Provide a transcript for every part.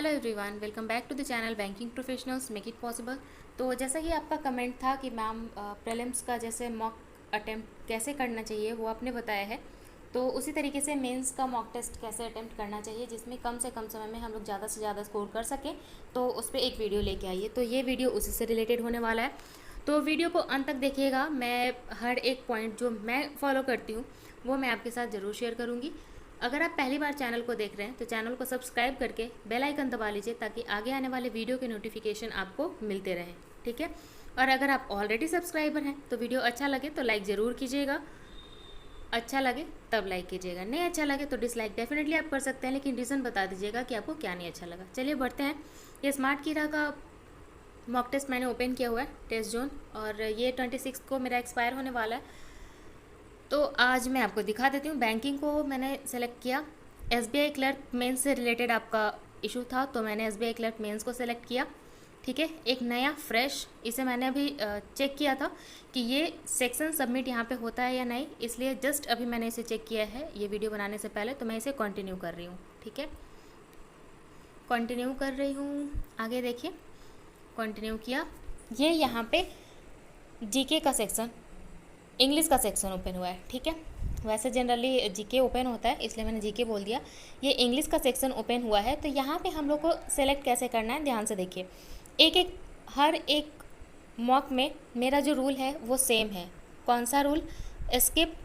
Hello everyone, welcome back to the channel banking professionals make it possible. तो जैसा कि आपका कमेंट था कि मैम प्रीलिम्स का जैसे मॉक अटेम्प्ट कैसे करना चाहिए वो आपने बताया है, तो उसी तरीके से मेंस का मॉक टेस्ट कैसे अटेम्प्ट करना चाहिए जिसमें कम से कम समय में हम लोग ज़्यादा से ज़्यादा स्कोर कर सकें, तो उस पर एक वीडियो लेके आइए। तो ये वीडियो उसी से रिलेटेड होने वाला है, तो वीडियो को अंत तक देखिएगा। मैं हर एक पॉइंट जो मैं फॉलो करती हूँ वो मैं आपके साथ ज़रूर शेयर करूँगी। अगर आप पहली बार चैनल को देख रहे हैं तो चैनल को सब्सक्राइब करके बेल आइकन दबा लीजिए ताकि आगे आने वाले वीडियो के नोटिफिकेशन आपको मिलते रहें, ठीक है। और अगर आप ऑलरेडी सब्सक्राइबर हैं तो वीडियो अच्छा लगे तो लाइक ज़रूर कीजिएगा, अच्छा लगे तब लाइक कीजिएगा, नहीं अच्छा लगे तो डिसलाइक डेफिनेटली आप कर सकते हैं, लेकिन रीज़न बता दीजिएगा कि आपको क्या नहीं अच्छा लगा। चलिए बढ़ते हैं। ये स्मार्ट कीड़ा का मॉक टेस्ट मैंने ओपन किया हुआ है, टेस्ट जोन, और ये 26 को मेरा एक्सपायर होने वाला है। तो आज मैं आपको दिखा देती हूँ। बैंकिंग को मैंने सेलेक्ट किया। एसबीआई क्लर्क मेंस से रिलेटेड आपका इशू था तो मैंने एसबीआई क्लर्क मेंस को सेलेक्ट किया, ठीक है। एक नया फ्रेश, इसे मैंने अभी चेक किया था कि ये सेक्शन सबमिट यहाँ पे होता है या नहीं, इसलिए जस्ट अभी मैंने इसे चेक किया है ये वीडियो बनाने से पहले, तो मैं इसे कंटिन्यू कर रही हूँ, ठीक है। कंटिन्यू कर रही हूँ, आगे देखिए। कंटिन्यू किया। ये यहाँ पे जीके का सेक्शन, इंग्लिश का सेक्शन ओपन हुआ है, ठीक है। वैसे जनरली जीके ओपन होता है इसलिए मैंने जीके बोल दिया। ये इंग्लिश का सेक्शन ओपन हुआ है, तो यहाँ पे हम लोग को सेलेक्ट कैसे करना है ध्यान से देखिए। हर एक मॉक में मेरा जो रूल है वो सेम है। कौन सा रूल? स्किप,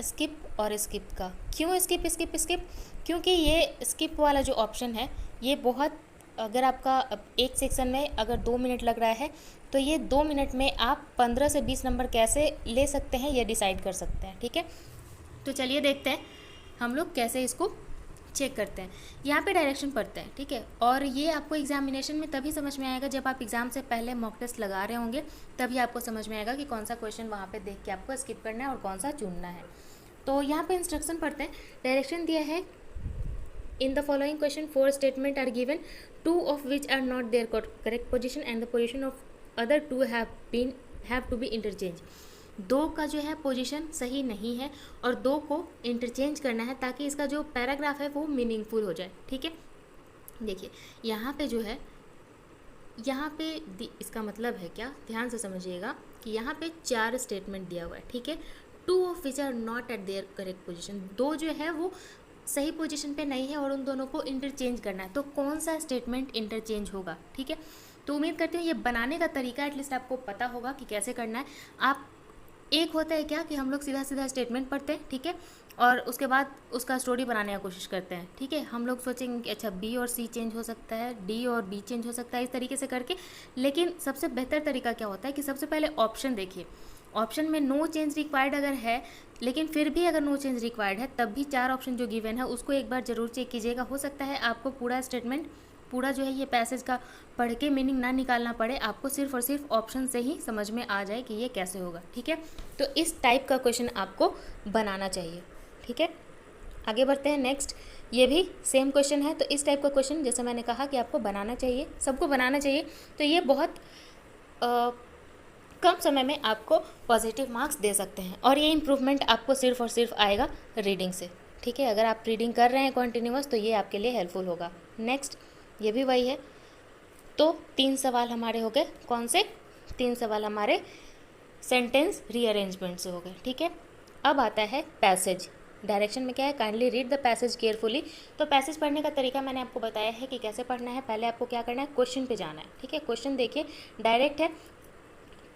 स्किप और स्किप का। क्यों स्किप स्किप स्किप? क्योंकि ये स्किप वाला जो ऑप्शन है ये बहुत, अगर आपका एक सेक्शन में अगर 2 मिनट लग रहा है तो ये 2 मिनट में आप 15 से 20 नंबर कैसे ले सकते हैं ये डिसाइड कर सकते हैं, ठीक है। तो चलिए देखते हैं हम लोग कैसे इसको चेक करते हैं। यहाँ पे डायरेक्शन पढ़ते हैं, ठीक है। और ये आपको एग्जामिनेशन में तभी समझ में आएगा जब आप एग्ज़ाम से पहले मॉक टेस्ट लगा रहे होंगे, तभी आपको समझ में आएगा कि कौन सा क्वेश्चन वहाँ पे देख के आपको स्किप करना है और कौन सा चुनना है। तो यहाँ पे इंस्ट्रक्शन पढ़ते हैं। डायरेक्शन दिया है, in the following question 4 statement are given, 2 of which are not their correct position and the position of other 2 have to be interchanged। 2 का जो है पोजीशन सही नहीं है और 2 को इंटरचेंज करना है ताकि इसका जो पैराग्राफ है वो मीनिंगफुल हो जाए, ठीक है। देखिए यहाँ पे जो है, यहाँ पे इसका मतलब है क्या, ध्यान से समझिएगा कि यहाँ पे 4 स्टेटमेंट दिया हुआ है, ठीक है। 2 of which are not at their correct position, 2 जो है वो सही पोजीशन पे नहीं है और उन दोनों को इंटरचेंज करना है। तो कौन सा स्टेटमेंट इंटरचेंज होगा, ठीक है। तो उम्मीद करती हूँ ये बनाने का तरीका एटलीस्ट आपको पता होगा कि कैसे करना है। आप एक होता है क्या कि हम लोग सीधा सीधा स्टेटमेंट पढ़ते हैं, ठीक है, और उसके बाद उसका स्टोरी बनाने की कोशिश करते हैं, ठीक है। हम लोग सोचेंगे कि अच्छा बी और सी चेंज हो सकता है, डी और बी चेंज हो सकता है, इस तरीके से करके। लेकिन सबसे बेहतर तरीका क्या होता है कि सबसे पहले ऑप्शन देखिए। ऑप्शन में नो चेंज रिक्वायर्ड अगर है, लेकिन फिर भी अगर नो चेंज रिक्वायर्ड है तब भी 4 ऑप्शन जो गिवन है उसको एक बार ज़रूर चेक कीजिएगा। हो सकता है आपको पूरा स्टेटमेंट, पूरा जो है ये पैसेज का पढ़ के मीनिंग ना निकालना पड़े, आपको सिर्फ और सिर्फ ऑप्शन से ही समझ में आ जाए कि ये कैसे होगा, ठीक है। तो इस टाइप का क्वेश्चन आपको बनाना चाहिए, ठीक है। आगे बढ़ते हैं नेक्स्ट। ये भी सेम क्वेश्चन है, तो इस टाइप का क्वेश्चन जैसे मैंने कहा कि आपको बनाना चाहिए, सबको बनाना चाहिए। तो ये बहुत कम समय में आपको पॉजिटिव मार्क्स दे सकते हैं और ये इम्प्रूवमेंट आपको सिर्फ और सिर्फ आएगा रीडिंग से, ठीक है। अगर आप रीडिंग कर रहे हैं कॉन्टिन्यूअस तो ये आपके लिए हेल्पफुल होगा। नेक्स्ट, ये भी वही है। तो 3 सवाल हमारे हो गए, कौन से 3 सवाल हमारे सेंटेंस रीअरेंजमेंट से हो गए, ठीक है। अब आता है पैसेज। डायरेक्शन में क्या है, kindly read the passage carefully. तो पैसेज पढ़ने का तरीका मैंने आपको बताया है कि कैसे पढ़ना है। पहले आपको क्या करना है, क्वेश्चन पे जाना है, ठीक है। क्वेश्चन देखिए, डायरेक्ट है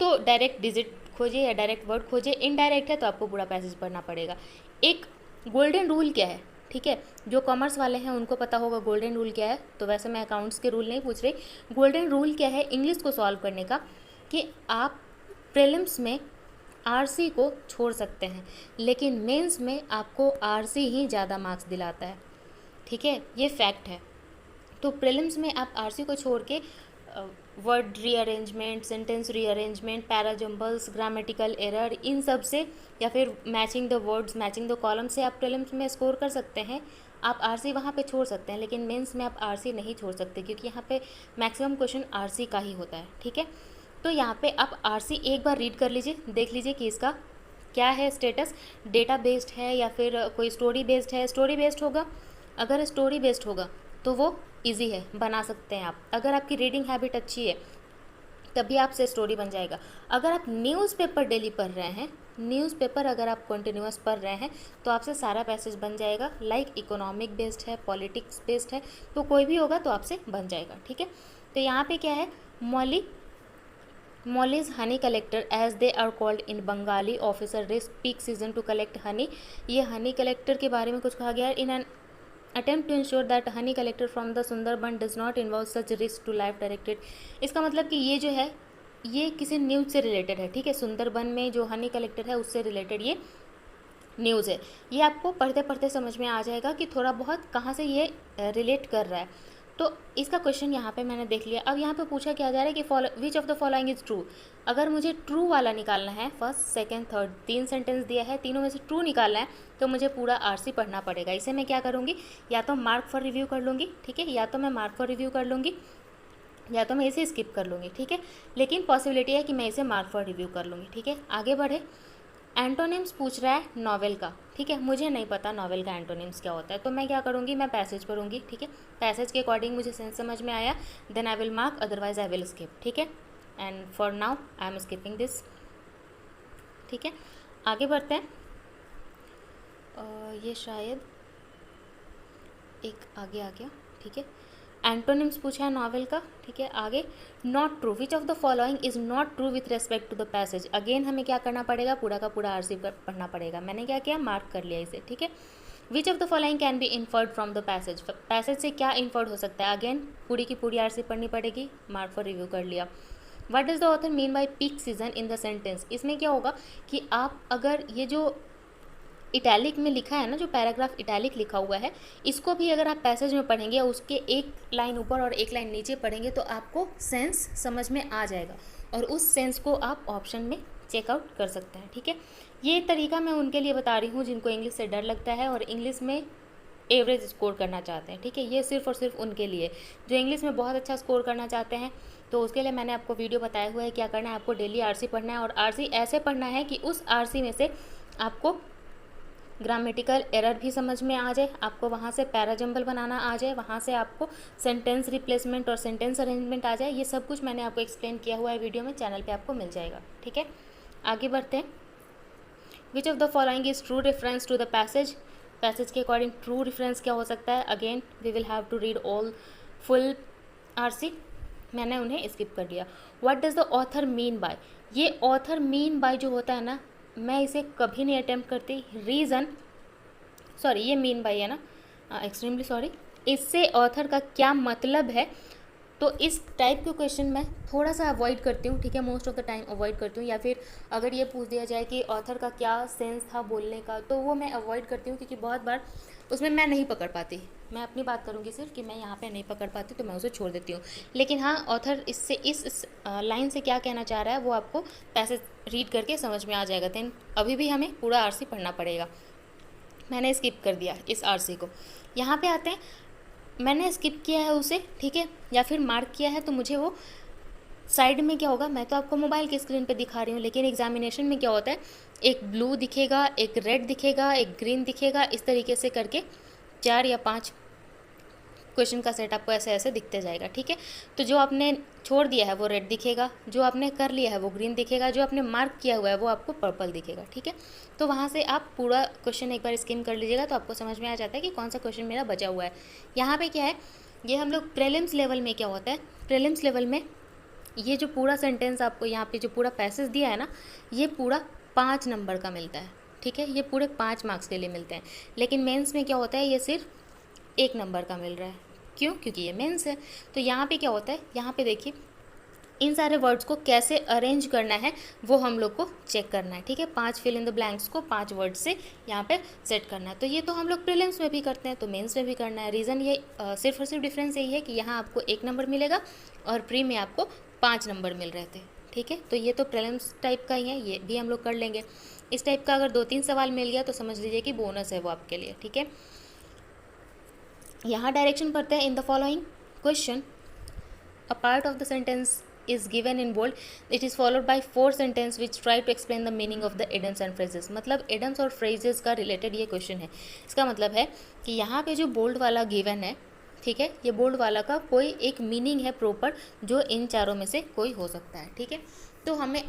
तो डायरेक्ट डिजिट खोजिए या डायरेक्ट वर्ड खोजिए, इनडायरेक्ट है तो आपको पूरा पैसेज पढ़ना पड़ेगा। एक गोल्डन रूल क्या है, ठीक है, जो कॉमर्स वाले हैं उनको पता होगा गोल्डन रूल क्या है। तो वैसे मैं अकाउंट्स के रूल नहीं पूछ रही, गोल्डन रूल क्या है इंग्लिश को सॉल्व करने का, कि आप प्रीलिम्स में आरसी को छोड़ सकते हैं लेकिन मेंस में आपको आरसी ही ज़्यादा मार्क्स दिलाता है, ठीक है, ये फैक्ट है। तो प्रीलिम्स में आप आरसी को छोड़ के word rearrangement, sentence rearrangement, parajumbles, grammatical error, इन सब से, या फिर matching the words, matching the column से आप प्रीलिम्स में स्कोर कर सकते हैं। आप आरसी वहाँ पे छोड़ सकते हैं लेकिन मेंस में आप आरसी नहीं छोड़ सकते क्योंकि यहाँ पे मैक्सिमम क्वेश्चन आरसी का ही होता है, ठीक है। तो यहाँ पे आप आरसी एक बार रीड कर लीजिए, देख लीजिए कि इसका क्या है स्टेटस, डेटा बेस्ड है या फिर कोई स्टोरी बेस्ड है। स्टोरी बेस्ड होगा, अगर स्टोरी बेस्ड होगा तो वो इजी है, बना सकते हैं आप। अगर आपकी रीडिंग हैबिट अच्छी है तभी आपसे स्टोरी बन जाएगा। अगर आप न्यूज़पेपर डेली पढ़ रहे हैं, न्यूज़पेपर अगर आप कंटिन्यूअस पढ़ रहे हैं तो आपसे सारा पैसेज बन जाएगा। लाइक इकोनॉमिक बेस्ड है, पॉलिटिक्स बेस्ड है, तो कोई भी होगा तो आपसे बन जाएगा, ठीक है। तो यहाँ पे क्या है, Moulis honey collector as they are called in Bengali officer risk peak season to collect honey. ये हनी कलेक्टर के बारे में कुछ कहा गया है। In an attempt to ensure that honey collector from the Sundarban does not involve such risk to life directed। इसका मतलब कि ये जो है ये किसी न्यूज़ से रिलेटेड है, ठीक है। सुंदरबन में जो हनी कलेक्टर है उससे रिलेटेड ये न्यूज़ है। ये आपको पढ़ते पढ़ते समझ में आ जाएगा कि थोड़ा बहुत कहाँ से ये रिलेट कर रहा है। तो इसका क्वेश्चन यहाँ पे मैंने देख लिया। अब यहाँ पे पूछा क्या जा रहा है कि विच of the following is true. अगर मुझे ट्रू वाला निकालना है, फर्स्ट सेकंड थर्ड 3 सेंटेंस दिया है, तीनों में से ट्रू निकालना है तो मुझे पूरा आरसी पढ़ना पड़ेगा। इसे मैं क्या करूँगी, या तो मार्क फॉर रिव्यू कर लूँगी, ठीक है, या तो मैं मार्क फॉर रिव्यू कर लूँगी, या तो मैं इसे स्किप कर लूँगी, ठीक है। लेकिन पॉसिबिलिटी है कि मैं इसे मार्क फॉर रिव्यू कर लूँगी, ठीक है। आगे बढ़े। एंटोनिम्स पूछ रहा है नॉवेल का, ठीक है। मुझे नहीं पता नॉवेल का एंटोनिम्स क्या होता है, तो मैं क्या करूँगी, मैं पैसेज पढ़ूँगी, ठीक है। पैसेज के अकॉर्डिंग मुझे सेंस समझ में आया, then I will mark, otherwise I will skip, ठीक है। And for now I am skipping this, ठीक है। आगे बढ़ते हैं। ये शायद एक आगे आ गया, ठीक है। एंटोनिम्स पूछा है नॉवेल का, ठीक है। आगे not true, which of the following is not true with respect to the passage. Again हमें क्या करना पड़ेगा, पूरा का पूरा आरसी पढ़ना पड़ेगा। मैंने क्या किया, मार्क कर लिया इसे, ठीक है। विच of the following can be inferred from the passage. Passage से क्या इन्फर्ड हो सकता है, अगेन पूरी की पूरी आरसी पढ़नी पड़ेगी, मार्क फॉर रिव्यू कर लिया। What does the author mean bye peak season in the sentence. इसमें क्या होगा कि आप अगर ये जो इटैलिक में लिखा है ना, जो पैराग्राफ इटैलिक लिखा हुआ है, इसको भी अगर आप पैसेज में पढ़ेंगे, उसके एक लाइन ऊपर और एक लाइन नीचे पढ़ेंगे तो आपको सेंस समझ में आ जाएगा और उस सेंस को आप ऑप्शन में चेकआउट कर सकते हैं, ठीक है। ये तरीका मैं उनके लिए बता रही हूँ जिनको इंग्लिश से डर लगता है और इंग्लिश में एवरेज स्कोर करना चाहते हैं, ठीक है। ये सिर्फ और सिर्फ उनके लिए जो इंग्लिश में बहुत अच्छा स्कोर करना चाहते हैं, तो उसके लिए मैंने आपको वीडियो बताया हुआ है क्या करना है। आपको डेली आरसी पढ़ना है और आरसी ऐसे पढ़ना है कि उस आरसी में से आपको ग्रामेटिकल एरर भी समझ में आ जाए, आपको वहाँ से पैराजम्बल बनाना आ जाए, वहाँ से आपको सेंटेंस रिप्लेसमेंट और सेंटेंस अरेंजमेंट आ जाए। ये सब कुछ मैंने आपको एक्सप्लेन किया हुआ है वीडियो में, चैनल पे आपको मिल जाएगा, ठीक है। आगे बढ़ते हैं। Which of the following is true reference to the passage. Passage के अकॉर्डिंग ट्रू रेफरेंस क्या हो सकता है, again we will have to read all full RC, मैंने उन्हें स्किप कर दिया। What does the author mean by. ये ऑथर मीन बाय जो होता है ना, मैं इसे कभी नहीं अटेम्प्ट करती। रीज़न, सॉरी ये मीन बाय है ना, एक्सट्रीमली सॉरी, इससे ऑथर का क्या मतलब है, तो इस टाइप के क्वेश्चन मैं थोड़ा सा अवॉइड करती हूँ, ठीक है। Most of the time avoid करती हूँ। या फिर अगर ये पूछ दिया जाए कि ऑथर का क्या सेंस था बोलने का, तो वो मैं अवॉइड करती हूँ क्योंकि बहुत बार उसमें मैं नहीं पकड़ पाती। मैं अपनी बात करूँगी सिर्फ कि मैं यहाँ पे नहीं पकड़ पाती तो मैं उसे छोड़ देती हूँ। लेकिन हाँ, ऑथर इससे इस लाइन से क्या कहना चाह रहा है वो आपको पैसेज रीड करके समझ में आ जाएगा। देन अभी भी हमें पूरा आरसी पढ़ना पड़ेगा। मैंने स्किप कर दिया इस आरसी को। यहाँ पे आते हैं, मैंने स्किप किया है उसे, ठीक है, या फिर मार्क किया है, तो मुझे वो साइड में क्या होगा, मैं तो आपको मोबाइल की स्क्रीन पे दिखा रही हूँ, लेकिन एग्जामिनेशन में क्या होता है, एक ब्लू दिखेगा, एक रेड दिखेगा, एक ग्रीन दिखेगा, इस तरीके से करके 4 या 5 क्वेश्चन का सेट आपको ऐसे ऐसे दिखते जाएगा, ठीक है। तो जो आपने छोड़ दिया है वो रेड दिखेगा, जो आपने कर लिया है वो ग्रीन दिखेगा, जो आपने मार्क किया हुआ है वो आपको पर्पल दिखेगा, ठीक है। तो वहाँ से आप पूरा क्वेश्चन एक बार स्किम कर लीजिएगा तो आपको समझ में आ जाता है कि कौन सा क्वेश्चन मेरा बचा हुआ है। यहाँ पे क्या है, ये हम लोग प्रीलिम्स लेवल में क्या होता है, प्रीलिम्स लेवल में ये जो पूरा सेंटेंस आपको यहाँ पे जो पूरा पैसेज दिया है ना, ये पूरा 5 नंबर का मिलता है, ठीक है। ये पूरे 5 मार्क्स के लिए मिलते हैं। लेकिन मेंस में क्या होता है, ये सिर्फ 1 नंबर का मिल रहा है। क्यों? क्योंकि ये मेंस है। तो यहाँ पे क्या होता है, यहाँ पे देखिए इन सारे वर्ड्स को कैसे अरेंज करना है वो हम लोग को चेक करना है, ठीक है। 5 फिल इन द ब्लैंक्स को 5 वर्ड से यहाँ पे सेट करना है। तो ये तो हम लोग प्रीलिम्स में भी करते हैं, तो मेंस में भी करना है। रीज़न ये सिर्फ और सिर्फ डिफरेंस यही है कि यहाँ आपको 1 नंबर मिलेगा और प्री में आपको 5 नंबर मिल रहे थे, ठीक है। तो ये तो प्रीलिम्स टाइप का ही है, ये भी हम लोग कर लेंगे। इस टाइप का अगर 2-3 सवाल मिल गया तो समझ लीजिए कि बोनस है वो आपके लिए, ठीक है। यहाँ डायरेक्शन पढ़ते हैं। इन the following question a part of the sentence is given in bold, it is followed by 4 sentence which try to explain the meaning of the idioms and phrases। मतलब idioms और phrases का related ये question है। इसका मतलब है कि यहाँ पे जो बोल्ड वाला गिवन है, ठीक है, ये बोल्ड वाला का कोई एक मीनिंग है प्रॉपर, जो इन चारों में से कोई हो सकता है। ठीक है, तो हमें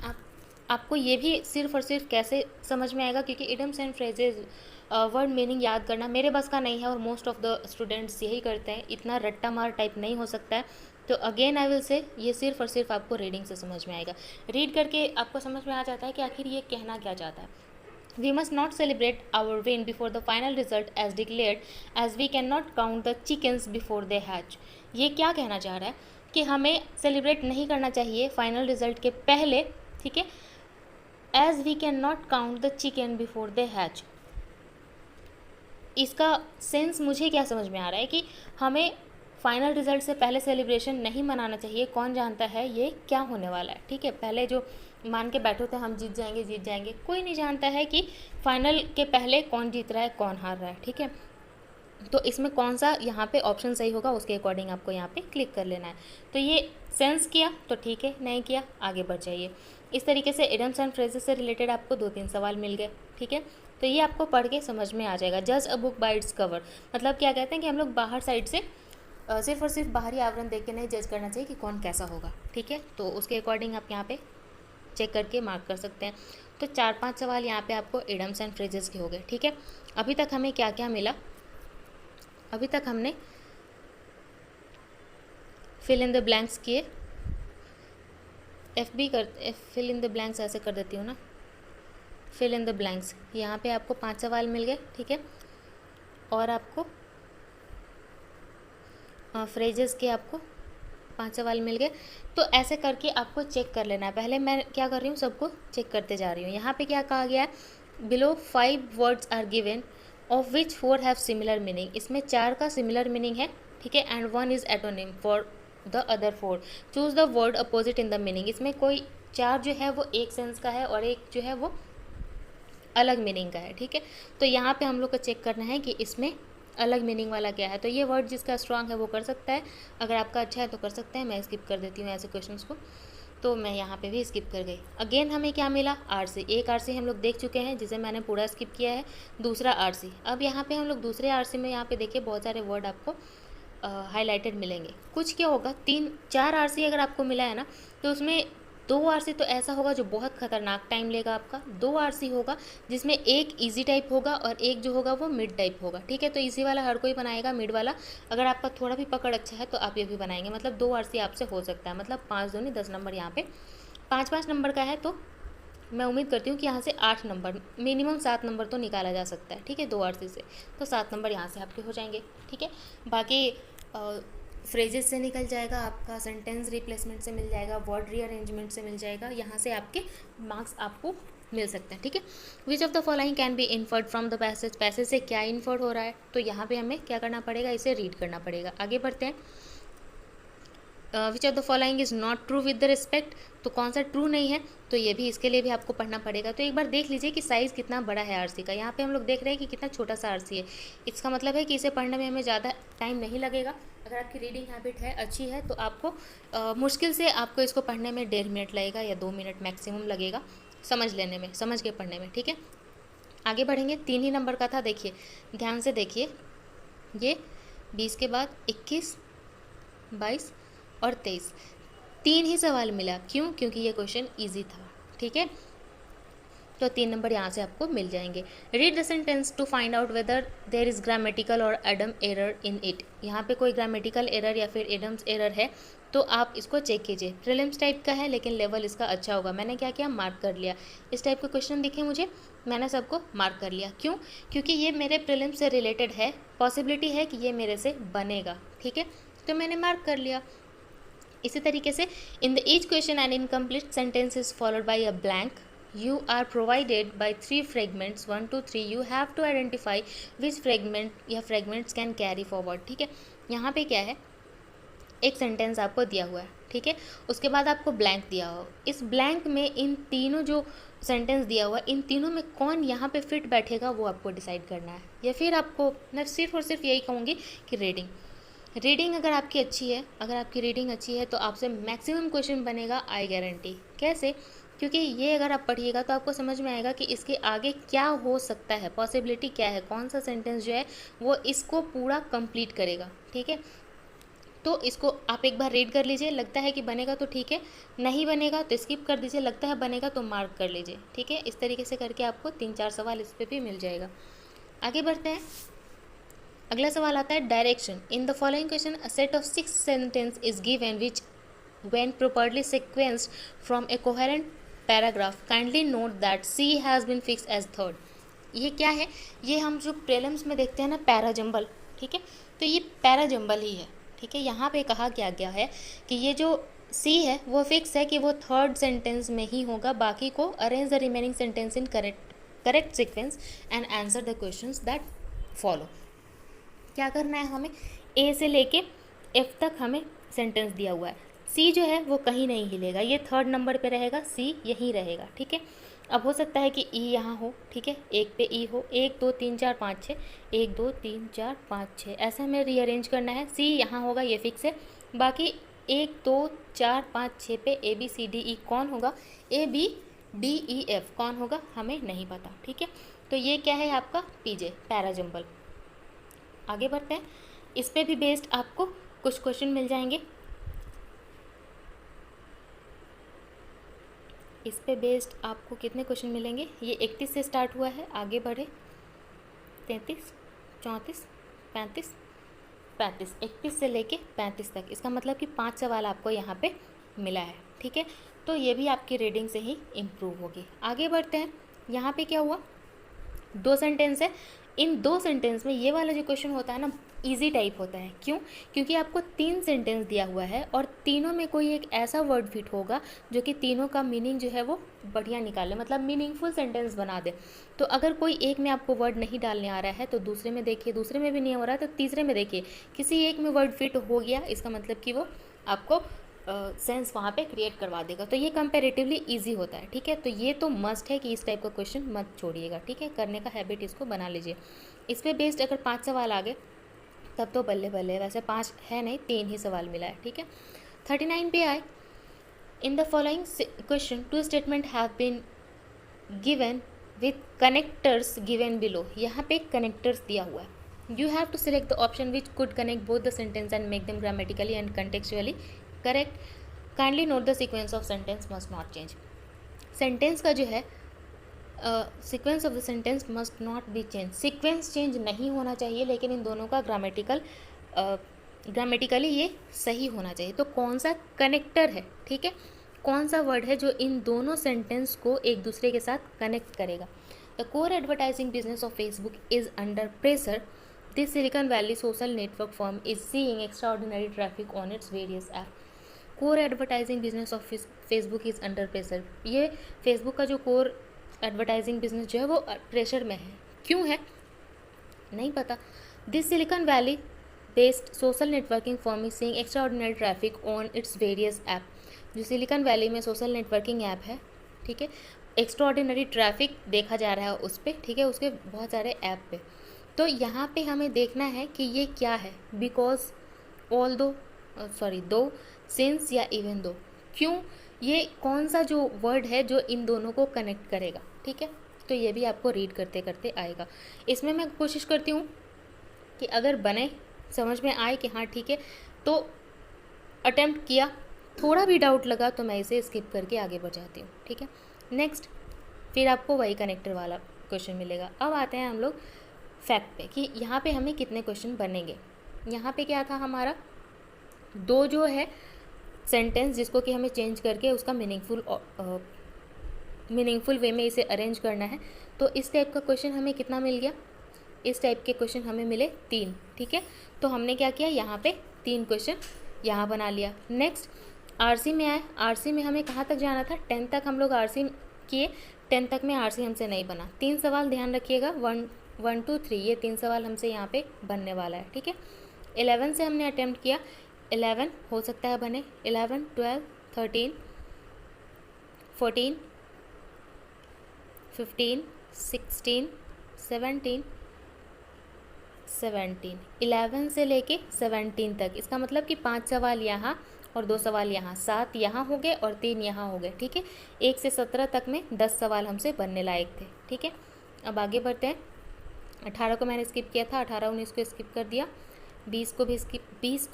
आपको ये भी सिर्फ और सिर्फ कैसे समझ में आएगा, क्योंकि इडम्स एंड फ्रेजेज वर्ड मीनिंग याद करना मेरे बस का नहीं है और मोस्ट ऑफ द स्टूडेंट्स यही करते हैं, इतना रट्टा मार टाइप नहीं हो सकता है। तो अगेन आई विल से ये सिर्फ और सिर्फ आपको रीडिंग से समझ में आएगा। रीड करके आपको समझ में आ जाता है कि आखिर ये कहना क्या चाहता है। We must not celebrate our win before the final result as declared, as we cannot count the chickens before they hatch। ये क्या कहना चाह रहा है कि हमें सेलिब्रेट नहीं करना चाहिए फाइनल रिजल्ट के पहले, ठीक है, as we can not count the chicken before they hatch. इसका सेंस मुझे क्या समझ में आ रहा है कि हमें फाइनल रिजल्ट से पहले सेलिब्रेशन नहीं मनाना चाहिए। कौन जानता है ये क्या होने वाला है, ठीक है। पहले जो मान के बैठो थे हम जीत जाएंगे, कोई नहीं जानता है कि फाइनल के पहले कौन जीत रहा है कौन हार रहा है, ठीक है। तो इसमें कौन सा यहाँ पे ऑप्शन सही होगा उसके अकॉर्डिंग आपको यहाँ पे क्लिक कर लेना है। तो ये सेंस किया तो ठीक है, नहीं किया आगे बढ़ जाइए। इस तरीके से इडम्स एंड फ्रेजेस से रिलेटेड आपको 2-3 सवाल मिल गए, ठीक है। तो ये आपको पढ़ के समझ में आ जाएगा। जज a book by its cover, मतलब क्या कहते हैं कि हम लोग बाहर साइड से सिर्फ और सिर्फ बाहरी आवरण देख के नहीं जज करना चाहिए कि कौन कैसा होगा, ठीक है। तो उसके अकॉर्डिंग आप यहाँ पे चेक करके मार्क कर सकते हैं। तो 4-5 सवाल यहाँ पे आपको इडम्स एंड फ्रेजेस के हो गए, ठीक है। अभी तक हमें क्या क्या मिला, अभी तक हमने फिल इन द ब्लैंक्स किए, फिल इन द ब्लैंक्स ऐसे कर देती हूँ ना, फिल इन द ब्लैंक्स। यहाँ पे आपको 5 सवाल मिल गए, ठीक है। और आपको फ्रेजेस के आपको 5 सवाल मिल गए। तो ऐसे करके आपको चेक कर लेना है। पहले मैं क्या कर रही हूँ, सबको चेक करते जा रही हूँ। यहाँ पे क्या कहा गया है, below 5 words are given of which 4 have similar meaning. इसमें 4 का सिमिलर मीनिंग है, ठीक है। And 1 is antonym for the other 4। Choose the word opposite in the meaning. इसमें कोई 4 जो है वो एक सेंस का है और एक जो है वो अलग मीनिंग का है, ठीक है। तो यहाँ पे हम लोग को चेक करना है कि इसमें अलग मीनिंग वाला क्या है। तो ये वर्ड जिसका स्ट्रांग है वो कर सकता है, अगर आपका अच्छा है तो कर सकते हैं। मैं स्किप कर देती हूँ ऐसे क्वेश्चंस को, तो मैं यहाँ पे भी स्किप कर गई। अगेन हमें क्या मिला, आरसी। एक आरसी हम लोग देख चुके हैं जिसे मैंने पूरा स्किप किया है, दूसरा आरसी। अब यहाँ पे हम लोग दूसरे आरसी में यहाँ पे देखिए बहुत सारे वर्ड आपको हाईलाइटेड मिलेंगे। कुछ क्या होगा, 3-4 आरसी अगर आपको मिला है ना, तो उसमें 2 आरसी तो ऐसा होगा जो बहुत खतरनाक टाइम लेगा आपका। 2 आरसी होगा जिसमें एक इजी टाइप होगा और एक जो होगा वो मिड टाइप होगा, ठीक है। तो इजी वाला हर कोई बनाएगा, मिड वाला अगर आपका थोड़ा भी पकड़ अच्छा है तो आप ये भी बनाएंगे। मतलब 2 आरसी आपसे हो सकता है, मतलब 5 दूनी 10 नंबर। यहाँ पे 5-5 नंबर का है, तो मैं उम्मीद करती हूँ कि यहाँ से 8 नंबर, मिनिमम 7 नंबर तो निकाला जा सकता है, ठीक है। 2 आरसी से तो 7 नंबर यहाँ से आपके हो जाएंगे, ठीक है। बाकी फ्रेजेस से निकल जाएगा आपका, सेंटेंस रिप्लेसमेंट से मिल जाएगा, वर्ड रीअरेंजमेंट से मिल जाएगा। यहाँ से आपके मार्क्स आपको मिल सकते हैं, ठीक है। विच of the following can be inferred from the passage. Passage से क्या इन्फर्ड हो रहा है, तो यहाँ पे हमें क्या करना पड़ेगा, इसे रीड करना पड़ेगा। आगे बढ़ते हैं। Which of the following is not true with the respect. तो कौन सा ट्रू नहीं है, तो ये भी, इसके लिए भी आपको पढ़ना पड़ेगा। तो एक बार देख लीजिए कि साइज़ कितना बड़ा है आरसी का। यहाँ पे हम लोग देख रहे हैं कि कितना छोटा सा आरसी है। इसका मतलब है कि इसे पढ़ने में हमें ज़्यादा टाइम नहीं लगेगा। अगर आपकी रीडिंग हैबिट है, अच्छी है, तो आपको मुश्किल से आपको इसको पढ़ने में 1.5 मिनट लगेगा या 2 मिनट मैक्सिमम लगेगा समझ लेने में, समझ के पढ़ने में, ठीक है। आगे बढ़ेंगे। 3 ही नंबर का था, देखिए ध्यान से देखिए। ये 20 के बाद 21, 22 और 23, 3 ही सवाल मिला। क्यों? क्योंकि ये क्वेश्चन इजी था, ठीक है। तो 3 नंबर यहाँ से आपको मिल जाएंगे। Read the sentence to find out whether there is grammatical और एडम एरर इन इट। यहाँ पे कोई ग्रामेटिकल एरर या फिर एडम्स एरर है तो आप इसको चेक कीजिए। प्रीलिम्स टाइप का है लेकिन लेवल इसका अच्छा होगा। मैंने क्या किया, मार्क कर लिया। इस टाइप के क्वेश्चन दिखे मुझे, मैंने सबको मार्क कर लिया। क्यों? क्योंकि ये मेरे प्रीलिम्स से रिलेटेड है, पॉसिबिलिटी है कि ये मेरे से बनेगा, ठीक है। तो मैंने मार्क कर लिया। इसी तरीके से in the each question N incomplete sentence is followed by a blank. You are provided by 3 fragments 1 to 3. You have to identify which fragment या fragments can carry forward, ठीक है। यहाँ पे क्या है, एक सेंटेंस आपको दिया हुआ है, ठीक है। उसके बाद आपको ब्लैंक दिया हो। इस ब्लैंक में इन तीनों जो सेंटेंस दिया हुआ है, इन तीनों में कौन यहाँ पे फिट बैठेगा वो आपको डिसाइड करना है। या फिर आपको, मैं सिर्फ और सिर्फ यही कहूँगी कि रीडिंग अगर आपकी अच्छी है, अगर आपकी रीडिंग अच्छी है तो आपसे मैक्सिमम क्वेश्चन बनेगा, आई गारंटी। कैसे? क्योंकि ये अगर आप पढ़िएगा तो आपको समझ में आएगा कि इसके आगे क्या हो सकता है, पॉसिबिलिटी क्या है, कौन सा सेंटेंस जो है वो इसको पूरा कंप्लीट करेगा, ठीक है। तो इसको आप एक बार रीड कर लीजिए, लगता है कि बनेगा तो ठीक है, नहीं बनेगा तो स्किप कर दीजिए, लगता है बनेगा तो मार्क कर लीजिए, ठीक है। इस तरीके से करके आपको 3-4 सवाल इस पर भी मिल जाएगा। आगे बढ़ते हैं। अगला सवाल आता है direction. In the following question a set of 6 sentence is given which when properly sequenced from a coherent paragraph kindly note that C has been fixed as third। ये क्या है, ये हम जो प्रीलिम्स में देखते हैं ना पैराजंबल, ठीक है, तो ये पैराजंबल ही है, ठीक है। यहाँ पे कहा क्या गया है कि ये जो C है वो फिक्स है कि वो थर्ड सेंटेंस में ही होगा, बाकी को arrange the remaining sentence in correct sequence and answer the questions that follow. क्या करना है हमें, ए से लेके एफ तक हमें सेंटेंस दिया हुआ है। सी जो है वो कहीं नहीं हिलेगा, ये थर्ड नंबर पे रहेगा, सी यहीं रहेगा, ठीक है। अब हो सकता है कि ई यहाँ हो, ठीक है, एक पे ई हो, 1 2 3 4 5 6, 1 2 3 4 5 6, ऐसा हमें रीअरेंज करना है। सी यहाँ होगा, ये फिक्स है। बाकी 1 2 4 5 6 पे A B C D E कौन होगा, A B D E F कौन होगा हमें नहीं पता, ठीक है। तो ये क्या है आपका पीजे पैराजंबल। आगे बढ़ते हैं। इस पे भी बेस्ड आपको कुछ क्वेश्चन मिल जाएंगे। इस पे बेस्ड आपको कितने क्वेश्चन मिलेंगे, ये 31 से स्टार्ट हुआ है, आगे बढ़े 33 34 35 35, 31 से लेके 35 तक, इसका मतलब कि 5 सवाल आपको यहाँ पे मिला है, ठीक है। तो ये भी आपकी रीडिंग से ही इम्प्रूव होगी। आगे बढ़ते हैं। यहाँ पे क्या हुआ, 2 सेंटेंस है, इन 2 सेंटेंस में ये वाला जो क्वेश्चन होता है ना इजी टाइप होता है। क्यों, क्योंकि आपको 3 सेंटेंस दिया हुआ है और तीनों में कोई एक ऐसा वर्ड फिट होगा जो कि तीनों का मीनिंग जो है वो बढ़िया निकाले, मतलब मीनिंगफुल सेंटेंस बना दे। तो अगर कोई एक में आपको वर्ड नहीं डालने आ रहा है तो दूसरे में देखिए, दूसरे में भी नहीं हो रहा है तो तीसरे में देखिए, किसी एक में वर्ड फिट हो गया, इसका मतलब कि वो आपको सेंस वहाँ पे क्रिएट करवा देगा। तो ये कंपैरेटिवली इजी होता है, ठीक है। तो ये तो मस्ट है कि इस टाइप का क्वेश्चन मत छोड़िएगा, ठीक है, करने का हैबिट इसको बना लीजिए। इस पर बेस्ड अगर 5 सवाल आ गए तब तो बल्ले बल्ले, वैसे 5 है नहीं, 3 ही सवाल मिला है, ठीक है। 39 पे आए। In the following question 2 statement have been given with connectors given below. यहाँ पे कनेक्टर्स दिया हुआ है। You have to select the option which could connect both the sentence and make them grammatically and contextually correct. Kindly note the sequence of sentence must not change. Sentence का जो है sequence of the sentence must not be change, sequence change नहीं होना चाहिए, लेकिन इन दोनों का grammatically ये सही होना चाहिए। तो कौन सा कनेक्टर है, ठीक है, कौन सा वर्ड है जो इन दोनों सेंटेंस को एक दूसरे के साथ कनेक्ट करेगा। The core advertising business of Facebook is under pressure. This silicon valley social network firm is seeing extraordinary traffic on its various app. Core advertising business of Facebook is under pressure. ये Facebook का जो core advertising business जो है वो pressure में है। क्यों है नहीं पता। This silicon valley based social networking firm is seeing extraordinary traffic on its various app. जो सिलिकॉन वैली में सोशल नेटवर्किंग ऐप है, ठीक है, एक्स्ट्राऑर्डिनरी ट्रैफिक देखा जा रहा है उस पर, ठीक है, उसके बहुत सारे ऐप पे। तो यहाँ पे हमें देखना है कि ये क्या है, बिकॉज ऑल दो दो, सिंस या इवन दो। क्यों, ये कौन सा जो वर्ड है जो इन दोनों को कनेक्ट करेगा, ठीक है। तो ये भी आपको रीड करते करते आएगा। इसमें मैं कोशिश करती हूँ कि अगर बने, समझ में आए कि हाँ ठीक है, तो अटेम्प्ट किया, थोड़ा भी डाउट लगा तो मैं इसे स्किप करके आगे बढ़ जाती हूँ, ठीक है। नेक्स्ट फिर आपको वही कनेक्टर वाला क्वेश्चन मिलेगा। अब आते हैं हम लोग फैक्ट पे कि यहाँ पे हमें कितने क्वेश्चन बनेंगे। यहाँ पे क्या था हमारा, 2 जो है सेंटेंस जिसको कि हमें चेंज करके उसका मीनिंगफुल वे में इसे अरेंज करना है। तो इस टाइप का क्वेश्चन हमें कितना मिल गया, इस टाइप के क्वेश्चन हमें मिले 3, ठीक है। तो हमने क्या किया, यहाँ पे 3 क्वेश्चन यहाँ बना लिया। नेक्स्ट आरसी में आए। आरसी में हमें कहाँ तक जाना था, 10 तक हम लोग आरसी किए, 10 तक में आरसी हमसे नहीं बना। 3 सवाल ध्यान रखिएगा, 1 2 3, ये 3 सवाल हमसे यहाँ पे बनने वाला है, ठीक है। 11 से हमने अटेम्प्ट किया, 11 हो सकता है बने, 11 12 13 14 15 16 17 17, 11 से लेके 17 तक, इसका मतलब कि 5 सवाल यहाँ और 2 सवाल यहाँ, 7 यहाँ हो गए और 3 यहाँ हो गए, ठीक है। 1 से 17 तक में 10 सवाल हमसे बनने लायक थे, ठीक है। अब आगे बढ़ते हैं। 18 को मैंने स्किप किया था, 18 19 को स्किप कर दिया, 20 को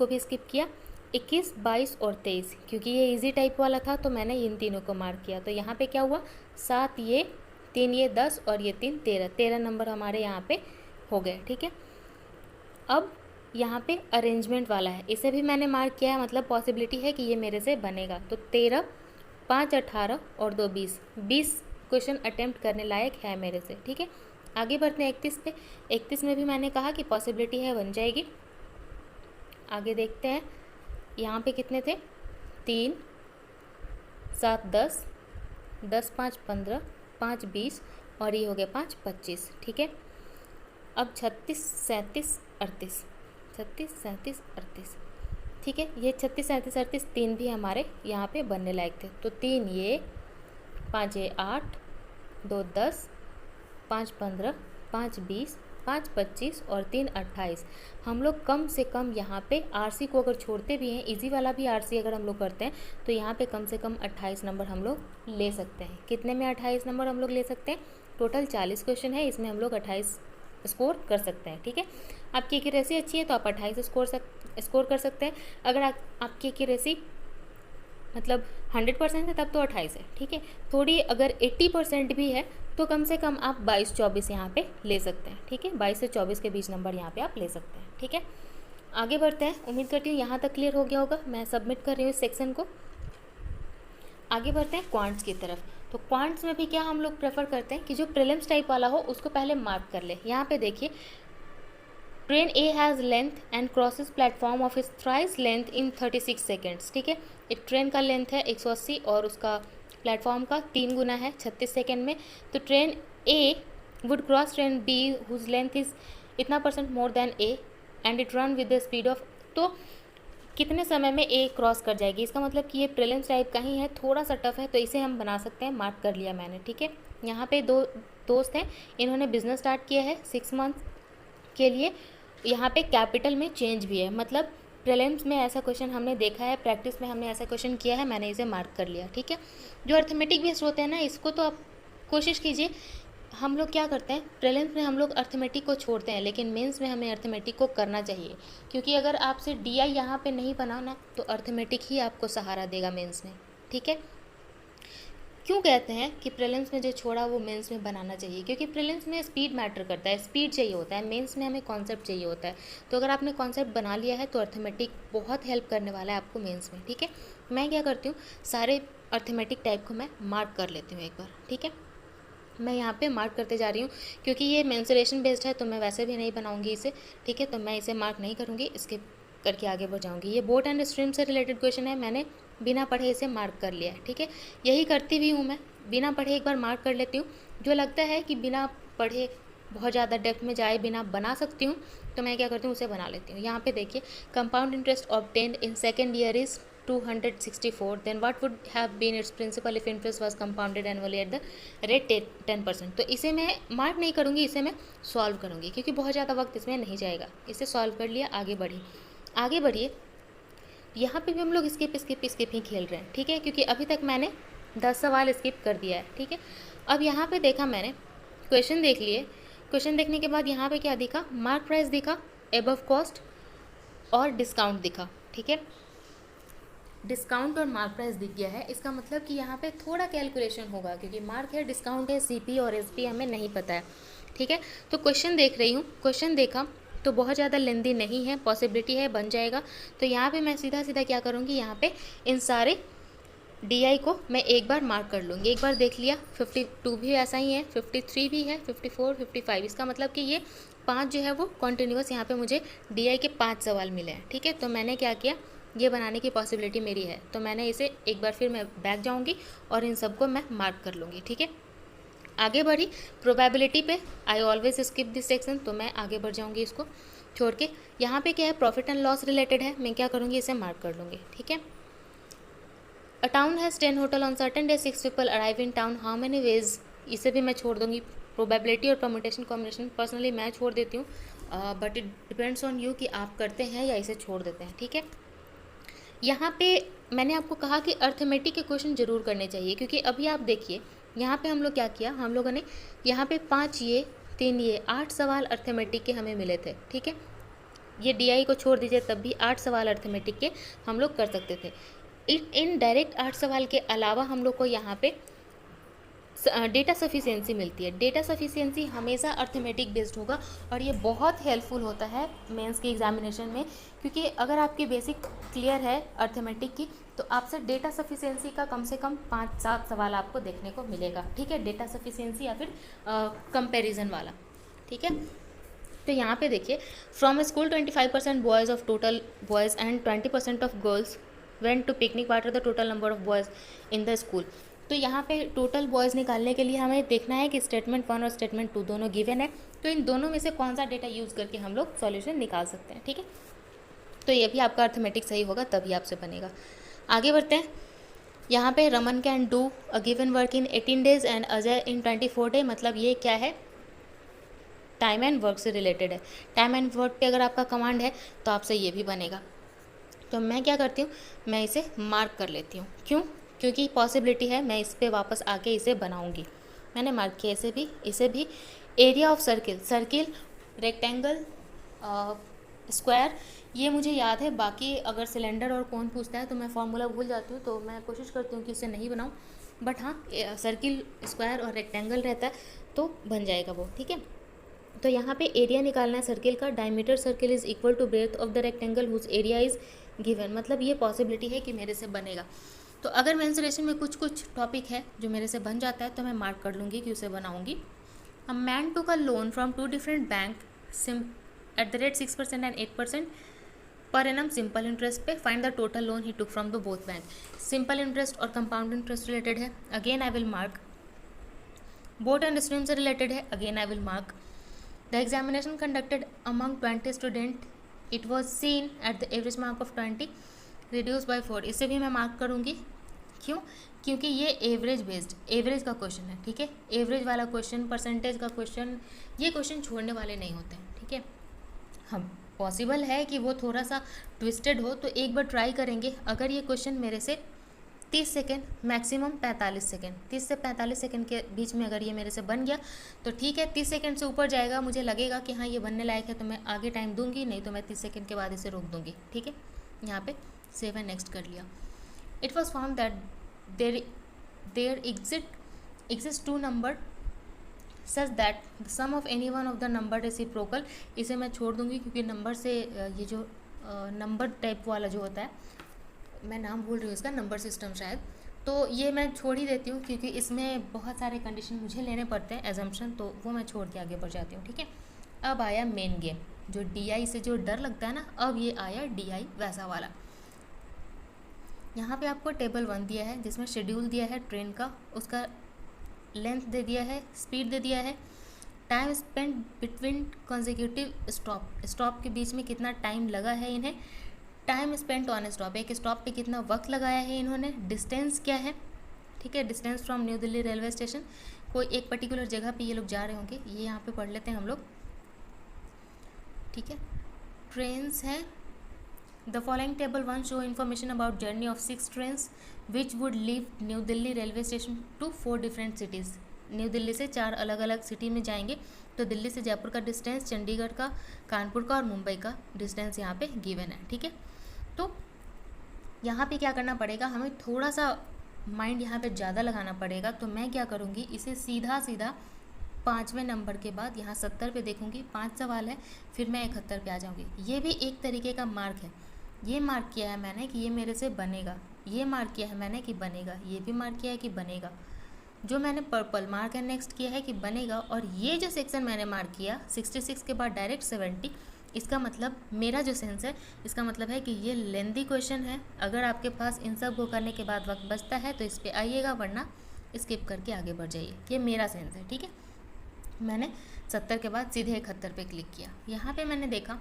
भी स्किप किया, 21, 22 और 23, क्योंकि ये इजी टाइप वाला था तो मैंने इन तीनों को मार्क किया। तो यहाँ पे क्या हुआ, 7 ये, 3 ये 10 और ये 3 13 नंबर हमारे यहाँ पे हो गए। ठीक है, अब यहाँ पे अरेंजमेंट वाला है, इसे भी मैंने मार्क किया है, मतलब पॉसिबिलिटी है कि ये मेरे से बनेगा। तो 13, 5 18 और 2 20 क्वेश्चन अटेम्प्ट करने लायक है मेरे से। ठीक है, आगे बढ़ते हैं 31 पे। 31 में भी मैंने कहा कि पॉसिबिलिटी है, बन जाएगी। आगे देखते हैं, यहाँ पे कितने थे, 3, 7 10, 10 5 15, 5 20 और ये हो गया 5 25। ठीक है, अब 36 37 38, 36 37 38। ठीक है, ये 36 37 38 तीन भी हमारे यहाँ पे बनने लायक थे। तो 3 ये, 5 ये 8, 2 10, 5 15, 5 20, 5 25 और 3 28। हम लोग कम से कम यहाँ पे आरसी को अगर छोड़ते भी हैं, इजी वाला भी आरसी अगर हम लोग करते हैं तो यहाँ पे कम से कम 28 नंबर हम लोग ले सकते हैं। कितने में 28 नंबर हम लोग ले सकते हैं, टोटल 40 क्वेश्चन है, इसमें हम लोग 28 स्कोर कर सकते हैं। ठीक है, आपकी एक्यूरेसी अच्छी है तो आप 28 स्कोर कर सकते हैं। अगर आपकी एक्यूरेसी मतलब 100% है तब तो 28 है। ठीक है, थोड़ी अगर 80% भी है तो कम से कम आप 22-24 यहाँ पे ले सकते हैं। ठीक है, 22 से 24 के बीच नंबर यहाँ पे आप ले सकते हैं। ठीक है, आगे बढ़ते हैं। उम्मीद करती हूँ यहाँ तक क्लियर हो गया होगा। मैं सबमिट कर रही हूँ इस सेक्शन को। आगे बढ़ते हैं क्वांट्स की तरफ। तो क्वांट्स में भी क्या हम लोग प्रेफर करते हैं कि जो प्रीलिम्स टाइप वाला हो उसको पहले मार्क कर ले। यहाँ पे देखिए, train A has length and crosses platform of its thrice length in 36 seconds. ठीक है, एक ट्रेन का लेंथ है 180 और उसका प्लेटफॉर्म का 3 गुना है 36 सेकेंड में। तो train A would cross train B whose length is इतना % more than A and it run with the speed of, तो कितने समय में ए क्रॉस कर जाएगी। इसका मतलब कि ये प्रीलिम्स टाइप का ही है, थोड़ा सा टफ है तो इसे हम बना सकते हैं। मार्क कर लिया मैंने। ठीक है, यहाँ पे 2 दोस्त हैं, इन्होंने बिजनेस स्टार्ट किया है 6 मंथ के लिए। यहाँ पे कैपिटल में चेंज भी है, मतलब प्रीलिम्स में ऐसा क्वेश्चन हमने देखा है, प्रैक्टिस में हमने ऐसा क्वेश्चन किया है, मैंने इसे मार्क कर लिया। ठीक है, जो अर्थमेटिक बेस्ड होते हैं ना, इसको तो आप कोशिश कीजिए। हम लोग क्या करते हैं, प्रीलिम्स में हम लोग अर्थमेटिक को छोड़ते हैं, लेकिन मेंस में हमें अर्थमेटिक को करना चाहिए, क्योंकि अगर आपसे DI यहाँ पे नहीं बना ना तो अर्थमेटिक ही आपको सहारा देगा मेंस में। ठीक है, क्यों कहते हैं कि प्रीलिम्स में जो छोड़ा वो मेंस में बनाना चाहिए, क्योंकि प्रीलिम्स में स्पीड मैटर करता है, स्पीड चाहिए होता है, मेंस में हमें कॉन्सेप्ट चाहिए होता है। तो अगर आपने कॉन्सेप्ट बना लिया है तो अर्थमेटिक बहुत हेल्प करने वाला है आपको मेंस में। ठीक है, मैं क्या करती हूँ, सारे अर्थमेटिक टाइप को मैं मार्क कर लेती हूँ एक बार। ठीक है, मैं यहाँ पे मार्क करते जा रही हूँ, क्योंकि ये मेंसुरेशन बेस्ड है तो मैं वैसे भी नहीं बनाऊँगी इसे। ठीक है, तो मैं इसे मार्क नहीं करूँगी, इसके करके आगे बढ़ जाऊँगी। ये बोट एंड स्ट्रीम से रिलेटेड क्वेश्चन है, मैंने बिना पढ़े इसे मार्क कर लिया है। ठीक है, यही करती भी हूँ मैं, बिना पढ़े एक बार मार्क कर लेती हूँ। जो लगता है कि बिना पढ़े बहुत ज़्यादा डेप्थ में जाए बिना बना सकती हूँ तो मैं क्या करती हूँ, उसे बना लेती हूँ। यहाँ पे देखिए, compound interest obtained in second year is 264, then what would have been its principal if interest was compounded annually at the rate 10%। तो इसे मैं मार्क नहीं करूँगी, इसे मैं सॉल्व करूँगी, क्योंकि बहुत ज़्यादा वक्त इसमें नहीं जाएगा। इसे सॉल्व कर लिया, आगे बढ़िए। यहाँ पे भी हम लोग स्किप ही खेल रहे हैं। ठीक है, क्योंकि अभी तक मैंने 10 सवाल स्किप कर दिया है। ठीक है, अब यहाँ पे देखा मैंने, क्वेश्चन देख लिए, क्वेश्चन देखने के बाद यहाँ पे क्या दिखा, मार्क प्राइस दिखा, एबव कॉस्ट और डिस्काउंट दिखा। ठीक है, डिस्काउंट और मार्क प्राइस दिख गया है, इसका मतलब कि यहाँ पे थोड़ा कैलकुलेशन होगा, क्योंकि मार्क है, डिस्काउंट है, CP और SP हमें नहीं पता है। ठीक है, तो क्वेश्चन देख रही हूँ, क्वेश्चन देखा तो बहुत ज़्यादा लेंदी नहीं है, पॉसिबिलिटी है, बन जाएगा। तो यहाँ पे मैं सीधा क्या करूँगी, यहाँ पे इन सारे DI को मैं एक बार मार्क कर लूँगी। एक बार देख लिया, 52 भी ऐसा ही है, 53 भी है, 54, 55, इसका मतलब कि ये 5 जो है वो कॉन्टीन्यूस यहाँ पे मुझे DI के 5 सवाल मिले हैं। ठीक है, तो मैंने क्या किया, ये बनाने की पॉसिबिलिटी मेरी है, तो मैंने इसे एक बार फिर मैं बैक जाऊँगी और इन सबको मैं मार्क कर लूँगी। ठीक है, आगे बढ़ी प्रोबेबिलिटी पे, I always skip this section, तो मैं आगे बढ़ जाऊँगी इसको छोड़ के। यहाँ पे क्या है, प्रॉफिट एंड लॉस रिलेटेड है, मैं क्या करूँगी, इसे मार्क कर लूँगी। ठीक है, अ town has 10 hotel on certain day 6 people arrive in town, how many ways, इसे भी मैं छोड़ दूँगी। प्रोबेबिलिटी और परम्यूटेशन कॉम्बिनेशन पर्सनली मैं छोड़ देती हूँ, but it depends on you कि आप करते हैं या इसे छोड़ देते हैं। ठीक है, यहाँ पे मैंने आपको कहा कि अर्थमेटिक के क्वेश्चन जरूर करने चाहिए, क्योंकि अभी आप देखिए यहाँ पे हम लोग क्या किया, हम लोगों ने यहाँ पे 5 ये 3 ये 8 सवाल अर्थमेटिक के हमें मिले थे। ठीक है, ये DI को छोड़ दीजिए तब भी 8 सवाल अर्थमेटिक के हम लोग कर सकते थे। इन डायरेक्ट 8 सवाल के अलावा हम लोग को यहाँ पे डेटा सफिशिएंसी मिलती है। डेटा सफिशिएंसी हमेशा अर्थमेटिक बेस्ड होगा और ये बहुत हेल्पफुल होता है मेंस के एग्जामिनेशन में, क्योंकि अगर आपकी बेसिक क्लियर है अर्थमेटिक की तो आपसे डेटा सफिशिएंसी का कम से कम 5-7 सवाल आपको देखने को मिलेगा। ठीक है, डेटा सफिशिएंसी या फिर कंपैरिजन वाला। ठीक है, तो यहाँ पे देखिए, from school 25% boys of total boys and 20% of girls went to picnic. What are the total number of boys in the school. तो यहाँ पे टोटल बॉयज़ निकालने के लिए हमें देखना है कि स्टेटमेंट 1 और स्टेटमेंट 2 दोनों गिवन है, तो इन दोनों में से कौन सा डेटा यूज़ करके हम लोग सॉल्यूशन निकाल सकते हैं। ठीक है, तो ये भी आपका अर्थमेटिक सही होगा तभी आपसे बनेगा। आगे बढ़ते हैं। यहाँ पे Raman can do a given work in 18 days and Ajay in 24 days। मतलब ये क्या है, टाइम एंड वर्क से रिलेटेड है। टाइम एंड वर्क पे अगर आपका कमांड है तो आपसे ये भी बनेगा। तो मैं क्या करती हूँ, मैं इसे मार्क कर लेती हूँ। क्यों? क्योंकि पॉसिबिलिटी है मैं इस पर वापस आके इसे बनाऊँगी। मैंने मार्क किया इसे भी। Area of circle, circle, rectangle, square, ये मुझे याद है। बाकी अगर सिलेंडर और कोन पूछता है तो मैं फार्मूला भूल जाती हूँ, तो मैं कोशिश करती हूँ कि उसे नहीं बनाऊँ। बट हाँ, सर्किल, स्क्वायर और रेक्टेंगल रहता है तो बन जाएगा वो। ठीक है, तो यहाँ पे एरिया निकालना है सर्किल का। Diameter circle is equal to breadth of the rectangle whose area is given. मतलब ये पॉसिबिलिटी है कि मेरे से बनेगा। तो अगर मेंसुरेशन में कुछ टॉपिक है जो मेरे से बन जाता है तो मैं मार्क कर लूँगी कि उसे बनाऊँगी। A man took a loan from 2 different bank at the rate 6% and 8% per annum simple interest पे। Find the total loan he took from the both bank. Simple interest और कंपाउंड इंटरेस्ट रिलेटेड है, again I will mark. Boat and stream से related है, again I will mark. The examination conducted among 20 students, it was seen at the average mark of 20 reduced by 4। इसे भी मैं mark करूँगी। क्यों? क्योंकि ये एवरेज बेस्ड, एवरेज का क्वेश्चन है। ठीक है, एवरेज वाला क्वेश्चन, परसेंटेज का क्वेश्चन, ये क्वेश्चन छोड़ने वाले नहीं होते हैं। ठीक है, हम पॉसिबल है कि वो थोड़ा सा ट्विस्टेड हो, तो एक बार ट्राई करेंगे। अगर ये क्वेश्चन मेरे से 30 सेकेंड, मैक्सिमम 45 सेकेंड, 30 से 45 सेकेंड के बीच में अगर ये मेरे से बन गया तो ठीक है। 30 सेकेंड से ऊपर जाएगा, मुझे लगेगा कि हाँ ये बनने लायक है, तो मैं आगे टाइम दूंगी, नहीं तो मैं 30 सेकेंड के बाद इसे रोक दूंगी। ठीक है, यहाँ पे सेव एंड नेक्स्ट कर लिया। It was found that there exist 2 number such that the sum of any one of the number reciprocal. इसे मैं छोड़ दूंगी क्योंकि नंबर से ये जो नंबर टाइप वाला जो होता है, मैं नाम भूल रही हूँ इसका, नंबर सिस्टम शायद, तो ये मैं छोड़ ही देती हूँ क्योंकि इसमें बहुत सारे कंडीशन मुझे लेने पड़ते हैं एजम्पशन, तो वो मैं छोड़ के आगे बढ़ जाती हूँ। ठीक है, अब आया मेन गेम। जो DI से जो डर लगता है ना, अब ये आया DI वैसा वाला। यहाँ पे आपको टेबल 1 दिया है जिसमें शेड्यूल दिया है ट्रेन का, उसका लेंथ दे दिया है, स्पीड दे दिया है, time spend between consecutive stop के बीच में कितना टाइम लगा है इन्हें, टाइम स्पेंट ऑन स्टॉप, एक स्टॉप पे कितना वक्त लगाया है इन्होंने, डिस्टेंस क्या है। ठीक है, distance from new Delhi railway station, कोई एक पर्टिकुलर जगह पे ये लोग जा रहे होंगे, ये यहाँ पे पढ़ लेते हैं हम लोग। ठीक है, ट्रेन्स हैं। The following table 1 show information about journey of 6 trains which would leave New Delhi railway station to 4 different cities. New Delhi से 4 अलग अलग सिटी में जाएंगे, तो दिल्ली से जयपुर का डिस्टेंस, चंडीगढ़ का, कानपुर का और मुंबई का डिस्टेंस यहाँ पे गिवन है। ठीक है, तो यहाँ पे क्या करना पड़ेगा, हमें थोड़ा सा माइंड यहाँ पे ज़्यादा लगाना पड़ेगा। तो मैं क्या करूँगी, इसे सीधा 5वें नंबर के बाद यहाँ 70 पे देखूँगी, 5 सवाल है, फिर मैं 71 पे आ जाऊँगी। ये भी एक तरीके का मार्क है। ये मार्क किया है मैंने कि ये मेरे से बनेगा, ये मार्क किया है मैंने कि बनेगा, ये भी मार्क किया है कि बनेगा। जो मैंने पर्पल मार्क एंड नेक्स्ट किया है कि बनेगा, और ये जो सेक्शन मैंने मार्क किया 66 के बाद डायरेक्ट 70, इसका मतलब मेरा जो सेंस है, इसका मतलब है कि ये लेंदी क्वेश्चन है। अगर आपके पास इन सब को करने के बाद वक्त बचता है तो इस पर आइएगा, वरना स्किप करके आगे बढ़ जाइए। ये मेरा सेंस है। ठीक है, मैंने 70 के बाद सीधे 71 पे क्लिक किया। यहाँ पे मैंने देखा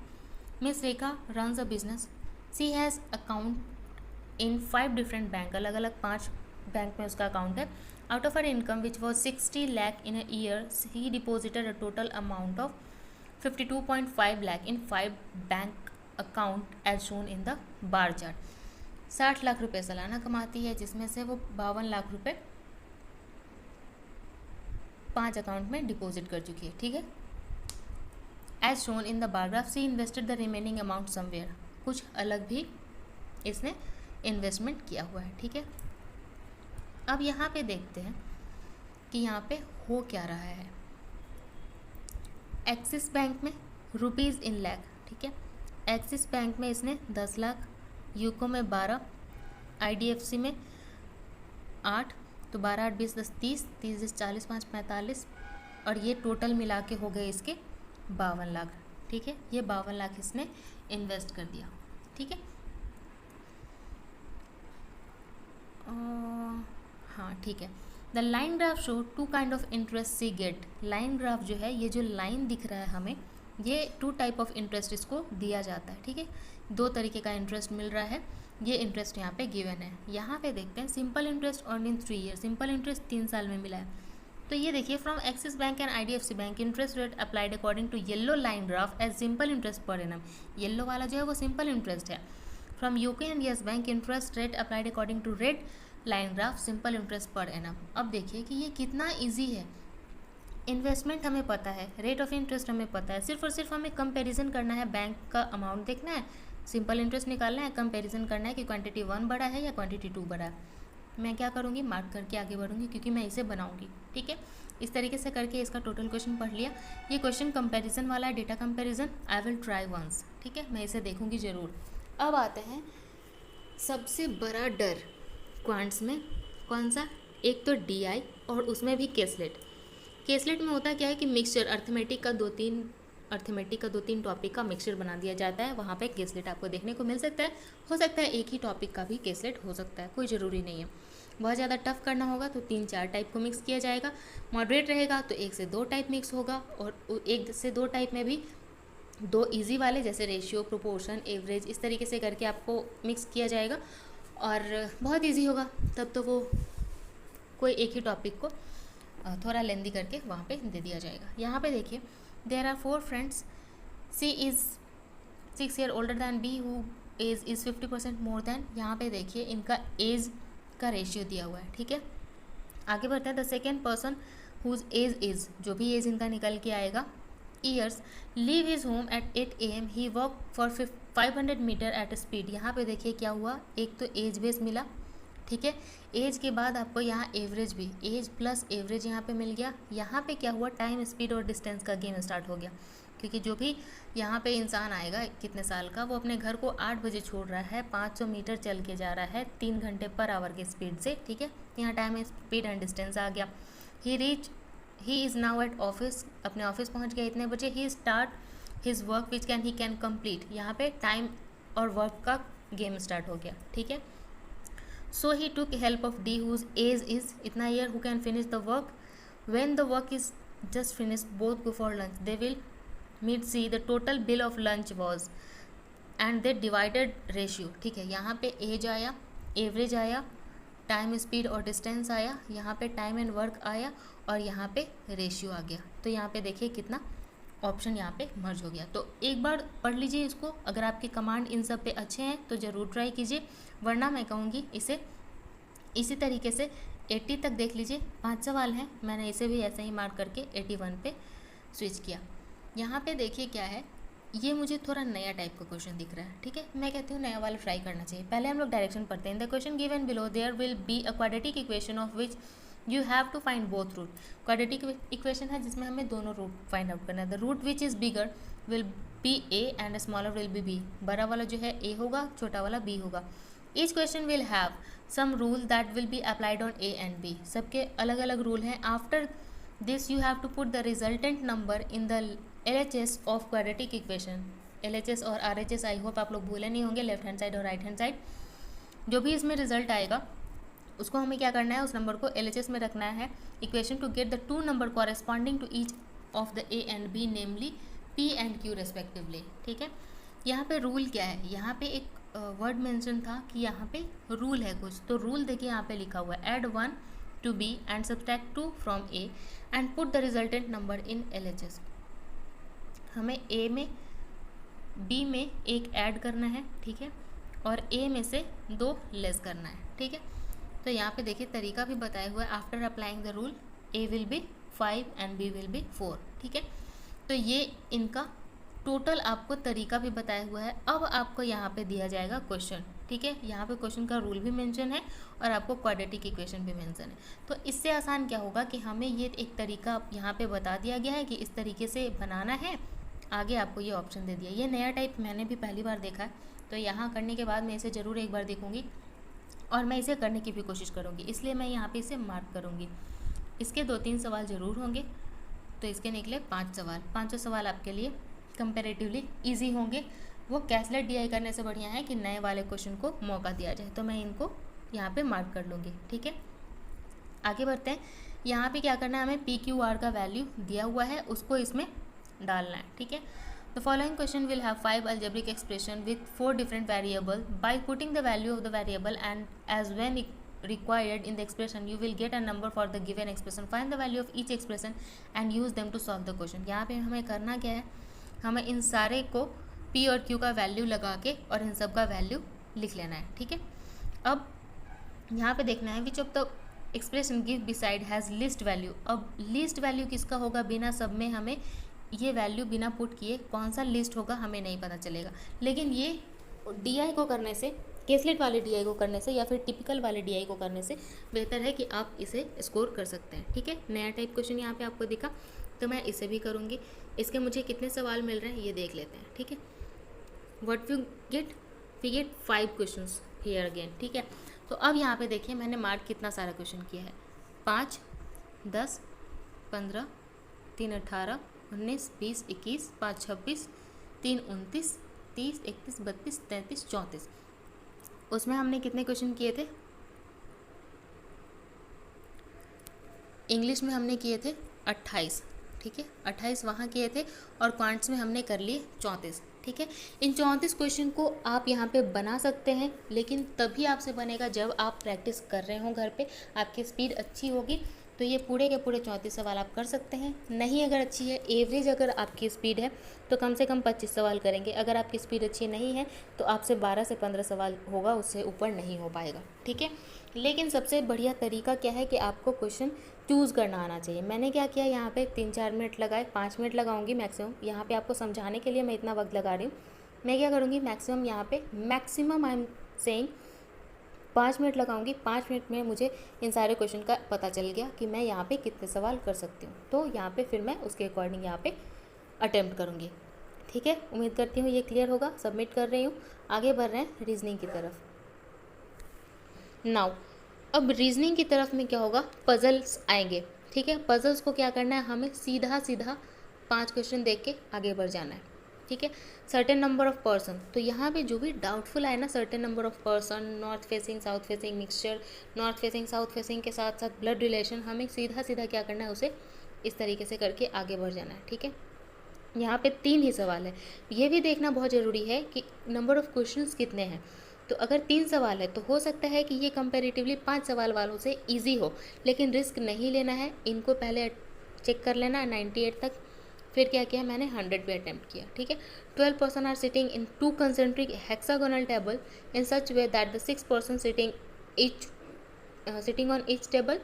Miss Rekha runs a business, she has account in 5 different bank, अलग अलग 5 बैंक में उसका अकाउंट है। Out of her income which was 60 lakh in a year, he deposited a total amount of 52.5 lakh in 5 bank account as shown in the bar chart. 60 lakh रुपए सालाना कमाती है, जिसमें से वो 52 लाख रुपए 5 अकाउंट में डिपॉजिट कर चुकी है। ठीक है, as shown in the bar graph she invested the remaining amount somewhere, कुछ अलग भी इसने इन्वेस्टमेंट किया हुआ है, ठीक है। अब यहाँ पे देखते हैं कि यहाँ पे हो क्या रहा है। एक्सिस बैंक में रुपीज़ इन लाख, ठीक है, एक्सिस बैंक में इसने 10 लाख, यूको में 12, IDFC में 8, तो 12 8 20 10 30, 30 10 40 5 45, और ये टोटल मिला के हो गए इसके 52 लाख, ठीक है। ये 52 लाख इसने इन्वेस्ट कर दिया, ठीक है। हाँ ठीक है। The line graph show two kind of interest she get, line graph जो है, ये जो लाइन दिख रहा है हमें, ये 2 टाइप ऑफ इंटरेस्ट इसको दिया जाता है, ठीक है। 2 तरीके का इंटरेस्ट मिल रहा है, ये इंटरेस्ट यहाँ पे गिवन है। यहाँ पे देखते हैं simple interest earn in 3 year, simple interest 3 साल में मिला है। तो ये देखिए, from Axis bank and IDFC bank interest rate applied according to yellow line graph as simple interest per annum, yellow वाला जो है वो सिंपल इंटरेस्ट है। From UCO and Yes bank interest rate applied according to red line graph simple interest per annum. अब देखिए कि ये कितना इजी है, इन्वेस्टमेंट हमें पता है, रेट ऑफ इंटरेस्ट हमें पता है, सिर्फ और सिर्फ हमें कंपैरिजन करना है, बैंक का अमाउंट देखना है, सिंपल इंटरेस्ट निकालना है, कंपैरिजन करना है कि क्वांटिटी 1 बड़ा है या क्वांटिटी 2 बड़ा है। मैं क्या करूँगी, मार्क करके आगे बढ़ूँगी क्योंकि मैं इसे बनाऊँगी, ठीक है। इस तरीके से करके इसका टोटल क्वेश्चन पढ़ लिया। ये क्वेश्चन कंपैरिजन वाला है, data comparison, I will try once, ठीक है, मैं इसे देखूँगी ज़रूर। अब आते हैं सबसे बड़ा डर क्वांट्स में, कौन सा, एक तो DI और उसमें भी केसलेट। केसलेट में होता क्या है कि मिक्सचर अर्थमेटिक का दो तीन टॉपिक का मिक्सचर बना दिया जाता है, वहाँ पे केसलेट आपको देखने को मिल सकता है। हो सकता है एक ही टॉपिक का भी केसलेट हो सकता है, कोई ज़रूरी नहीं है। बहुत ज़्यादा टफ करना होगा तो 3-4 टाइप को मिक्स किया जाएगा, मॉडरेट रहेगा तो 1 से 2 टाइप मिक्स होगा, और 1 से 2 टाइप में भी 2 ईजी वाले जैसे रेशियो, प्रोपोर्शन, एवरेज, इस तरीके से करके आपको मिक्स किया जाएगा, और बहुत ईजी होगा। तब तो वो कोई एक ही टॉपिक को थोड़ा लेंदी करके वहाँ पे दे दिया जाएगा। यहाँ पे देखिए, there are 4 friends, C is 6 year older than B who age is 50% more than. यहाँ पे देखिए इनका एज का रेशियो दिया हुआ है, ठीक है। आगे बढ़ते हैं। The second person whose age is, जो भी एज इनका निकल के आएगा, years, leave his home at 8 AM, he walk for 500 metre at speed. यहाँ पे देखिए क्या हुआ, एक तो एज बेस मिला, ठीक है। एज के बाद आपको यहाँ एवरेज भी, एज प्लस एवरेज यहाँ पे मिल गया। यहाँ पे क्या हुआ, टाइम, स्पीड और डिस्टेंस का गेम स्टार्ट हो गया, क्योंकि जो भी यहाँ पे इंसान आएगा कितने साल का, वो अपने घर को 8 बजे छोड़ रहा है, 500 मीटर चल के जा रहा है 3 घंटे पर आवर की स्पीड से, ठीक है। यहाँ टाइम, स्पीड एंड डिस्टेंस आ गया। He is now at office, अपने ऑफिस पहुँच गया इतने बजे। He start his work which he can complete, यहाँ पे टाइम और वर्क का गेम स्टार्ट हो गया, ठीक है। So he took help of D whose age is इतना year, who can finish the work when the work is just finish, both go for lunch, they will meet C the total bill of lunch was and they divided ratio, ठीक है। यहाँ पे as आया, average आया, time, speed और distance आया, यहाँ पे टाइम एंड वर्क आया, और यहाँ पे रेशियो आ गया। तो यहाँ पे देखिए कितना ऑप्शन यहाँ पे मर्ज हो गया। तो एक बार पढ़ लीजिए इसको, अगर आपके कमांड इन सब पे अच्छे हैं तो ज़रूर ट्राई कीजिए, वरना मैं कहूँगी इसे इसी तरीके से 80 तक देख लीजिए। 5 सवाल हैं, मैंने इसे भी ऐसे ही मार्क करके 81 पे स्विच किया। यहाँ पे देखिए क्या है, ये मुझे थोड़ा नया टाइप का क्वेश्चन दिख रहा है, ठीक है। मैं कहती हूँ नया वाला ट्राई करना चाहिए। पहले हम लोग डायरेक्शन पढ़ते हैं। The question given below there will be a quadratic equation of which you have to find both root. Quadratic equation है जिसमें हमें दोनों रूट फाइंड आउट करना है। The root which is bigger will be A and smaller will be B। बड़ा वाला जो है A होगा, छोटा वाला B होगा। Each question will have some rule that will be applied on A and B। सबके अलग अलग रूल हैं। After this you have to put the resultant number in the LHS of quadratic equation. LHS और RHS I hope आप लोग भूले नहीं होंगे, लेफ्ट हैंड साइड और राइट हैंड साइड। जो भी इसमें रिजल्ट आएगा उसको हमें क्या करना है, उस नंबर को LHS में रखना है। Equation to get the 2 number corresponding to each of the A and B namely P and Q respectively, ठीक है। यहाँ पे रूल क्या है, यहाँ पे एक वर्ड मेंशन था कि यहाँ पे रूल है कुछ, तो रूल देखिए यहाँ पे लिखा हुआ है, add 1 to B and subtract 2 from A and put the resultant number in LHS। हमें A में B में एक ऐड करना है, ठीक है, और A में से 2 लेस करना है, ठीक है। तो यहाँ पे देखिए तरीका भी बताया हुआ है। After applying the rule A will be 5 and B will be 4, ठीक है। तो ये इनका टोटल आपको तरीका भी बताया हुआ है। अब आपको यहाँ पे दिया जाएगा क्वेश्चन, ठीक है। यहाँ पे क्वेश्चन का रूल भी मेंशन है और आपको क्वाड्रेटिक इक्वेशन भी मेंशन है। तो इससे आसान क्या होगा कि हमें ये एक तरीका यहाँ पे बता दिया गया है कि इस तरीके से बनाना है, आगे आपको ये ऑप्शन दे दिया। ये नया टाइप मैंने भी पहली बार देखा है, तो यहाँ करने के बाद मैं इसे ज़रूर एक बार देखूँगी और मैं इसे करने की भी कोशिश करूँगी, इसलिए मैं यहाँ पे इसे मार्क करूँगी। इसके 2-3 सवाल ज़रूर होंगे, तो इसके निकले 5 सवाल। 5 सवाल आपके लिए कंपैरेटिवली इजी होंगे। वो कैसलेट डीआई करने से बढ़िया है कि नए वाले क्वेश्चन को मौका दिया जाए, तो मैं इनको यहाँ पे मार्क कर लूँगी, ठीक है। आगे बढ़ते हैं। यहाँ पे क्या करना है, हमें पी क्यू आर का वैल्यू दिया हुआ है, उसको इसमें डालना है, ठीक है। The following question will have 5 algebraic expression with 4 different variable. By putting the value of the variable and as when required in the expression, you will get a number for the given expression. Find the value of each expression and use them to solve the question. यहाँ पे हमें करना क्या है, हमें इन सारे को P और Q का वैल्यू लगा के और इन सब का वैल्यू लिख लेना है, ठीक है। अब यहाँ पे देखना है विच of the expression give beside has least value. अब लिस्ट वैल्यू किसका होगा, बिना सब में हमें ये वैल्यू बिना पुट किए कौन सा लिस्ट होगा हमें नहीं पता चलेगा। लेकिन ये डीआई को करने से, केसलेट वाले डीआई को करने से या फिर टिपिकल वाले डीआई को करने से बेहतर है कि आप इसे स्कोर कर सकते हैं, ठीक है। नया टाइप क्वेश्चन यहाँ पे आपको दिखा, तो मैं इसे भी करूँगी। इसके मुझे कितने सवाल मिल रहे हैं ये देख लेते हैं, ठीक है। What we get 5 question here again, ठीक है। तो अब यहाँ पे देखिए मैंने मार्क कितना सारा क्वेश्चन किया है, 5, 10, 15, 3 18, 19, 20, 21, 5 26, 3 29, 30, 31, 32, 33, 34। उसमें हमने कितने क्वेश्चन किए थे, इंग्लिश में हमने किए थे 28, ठीक है। 28 वहाँ किए थे और क्वांट्स में हमने कर लिए 34, ठीक है। इन 34 क्वेश्चन को आप यहाँ पे बना सकते हैं, लेकिन तभी आपसे बनेगा जब आप प्रैक्टिस कर रहे हो घर पे, आपकी स्पीड अच्छी होगी तो ये पूरे के पूरे 34 सवाल आप कर सकते हैं। नहीं अगर अच्छी है, एवरेज अगर आपकी स्पीड है तो कम से कम 25 सवाल करेंगे। अगर आपकी स्पीड अच्छी नहीं है तो आपसे 12 से 15 सवाल होगा, उससे ऊपर नहीं हो पाएगा, ठीक है। लेकिन सबसे बढ़िया तरीका क्या है कि आपको क्वेश्चन चूज़ करना आना चाहिए। मैंने क्या किया, यहाँ पे 3-4 मिनट लगाए, 5 मिनट लगाऊंगी मैक्सिमम। यहाँ पे आपको समझाने के लिए मैं इतना वक्त लगा रही हूँ। मैं क्या करूँगी, मैक्सिमम यहाँ पे maximum I am saying 5 minute लगाऊंगी। 5 मिनट में मुझे इन सारे क्वेश्चन का पता चल गया कि मैं यहाँ पे कितने सवाल कर सकती हूँ, तो यहाँ पे फिर मैं उसके अकॉर्डिंग यहाँ पे अटेम्प्ट करूँगी, ठीक है। उम्मीद करती हूँ ये क्लियर होगा। सबमिट कर रही हूँ, आगे बढ़ रहे हैं रीजनिंग की तरफ। नाउ अब रीजनिंग की तरफ में क्या होगा, पजल्स आएंगे, ठीक है। पजल्स को क्या करना है, हमें सीधा सीधा 5 क्वेश्चन देख के आगे बढ़ जाना है, ठीक है। सर्टेन नंबर ऑफ पर्सन, तो यहाँ पे जो भी डाउटफुल आए ना, certain number of person, north facing south facing mixture, north facing south facing के साथ साथ ब्लड रिलेशन, हमें सीधा सीधा क्या करना है, उसे इस तरीके से करके आगे बढ़ जाना है, ठीक है। यहाँ पे 3 ही सवाल है। ये भी देखना बहुत ज़रूरी है कि नंबर ऑफ क्वेश्चंस कितने हैं। तो अगर 3 सवाल है तो हो सकता है कि ये कंपैरेटिवली 5 सवाल वालों से इजी हो, लेकिन रिस्क नहीं लेना है। इनको पहले चेक कर लेना 98 तक, फिर क्या किया मैंने 100 पे अटैम्प्ट किया, ठीक है। 12 person are sitting in 2 concentric hexagonal table in such way that the 6 person sitting on each table,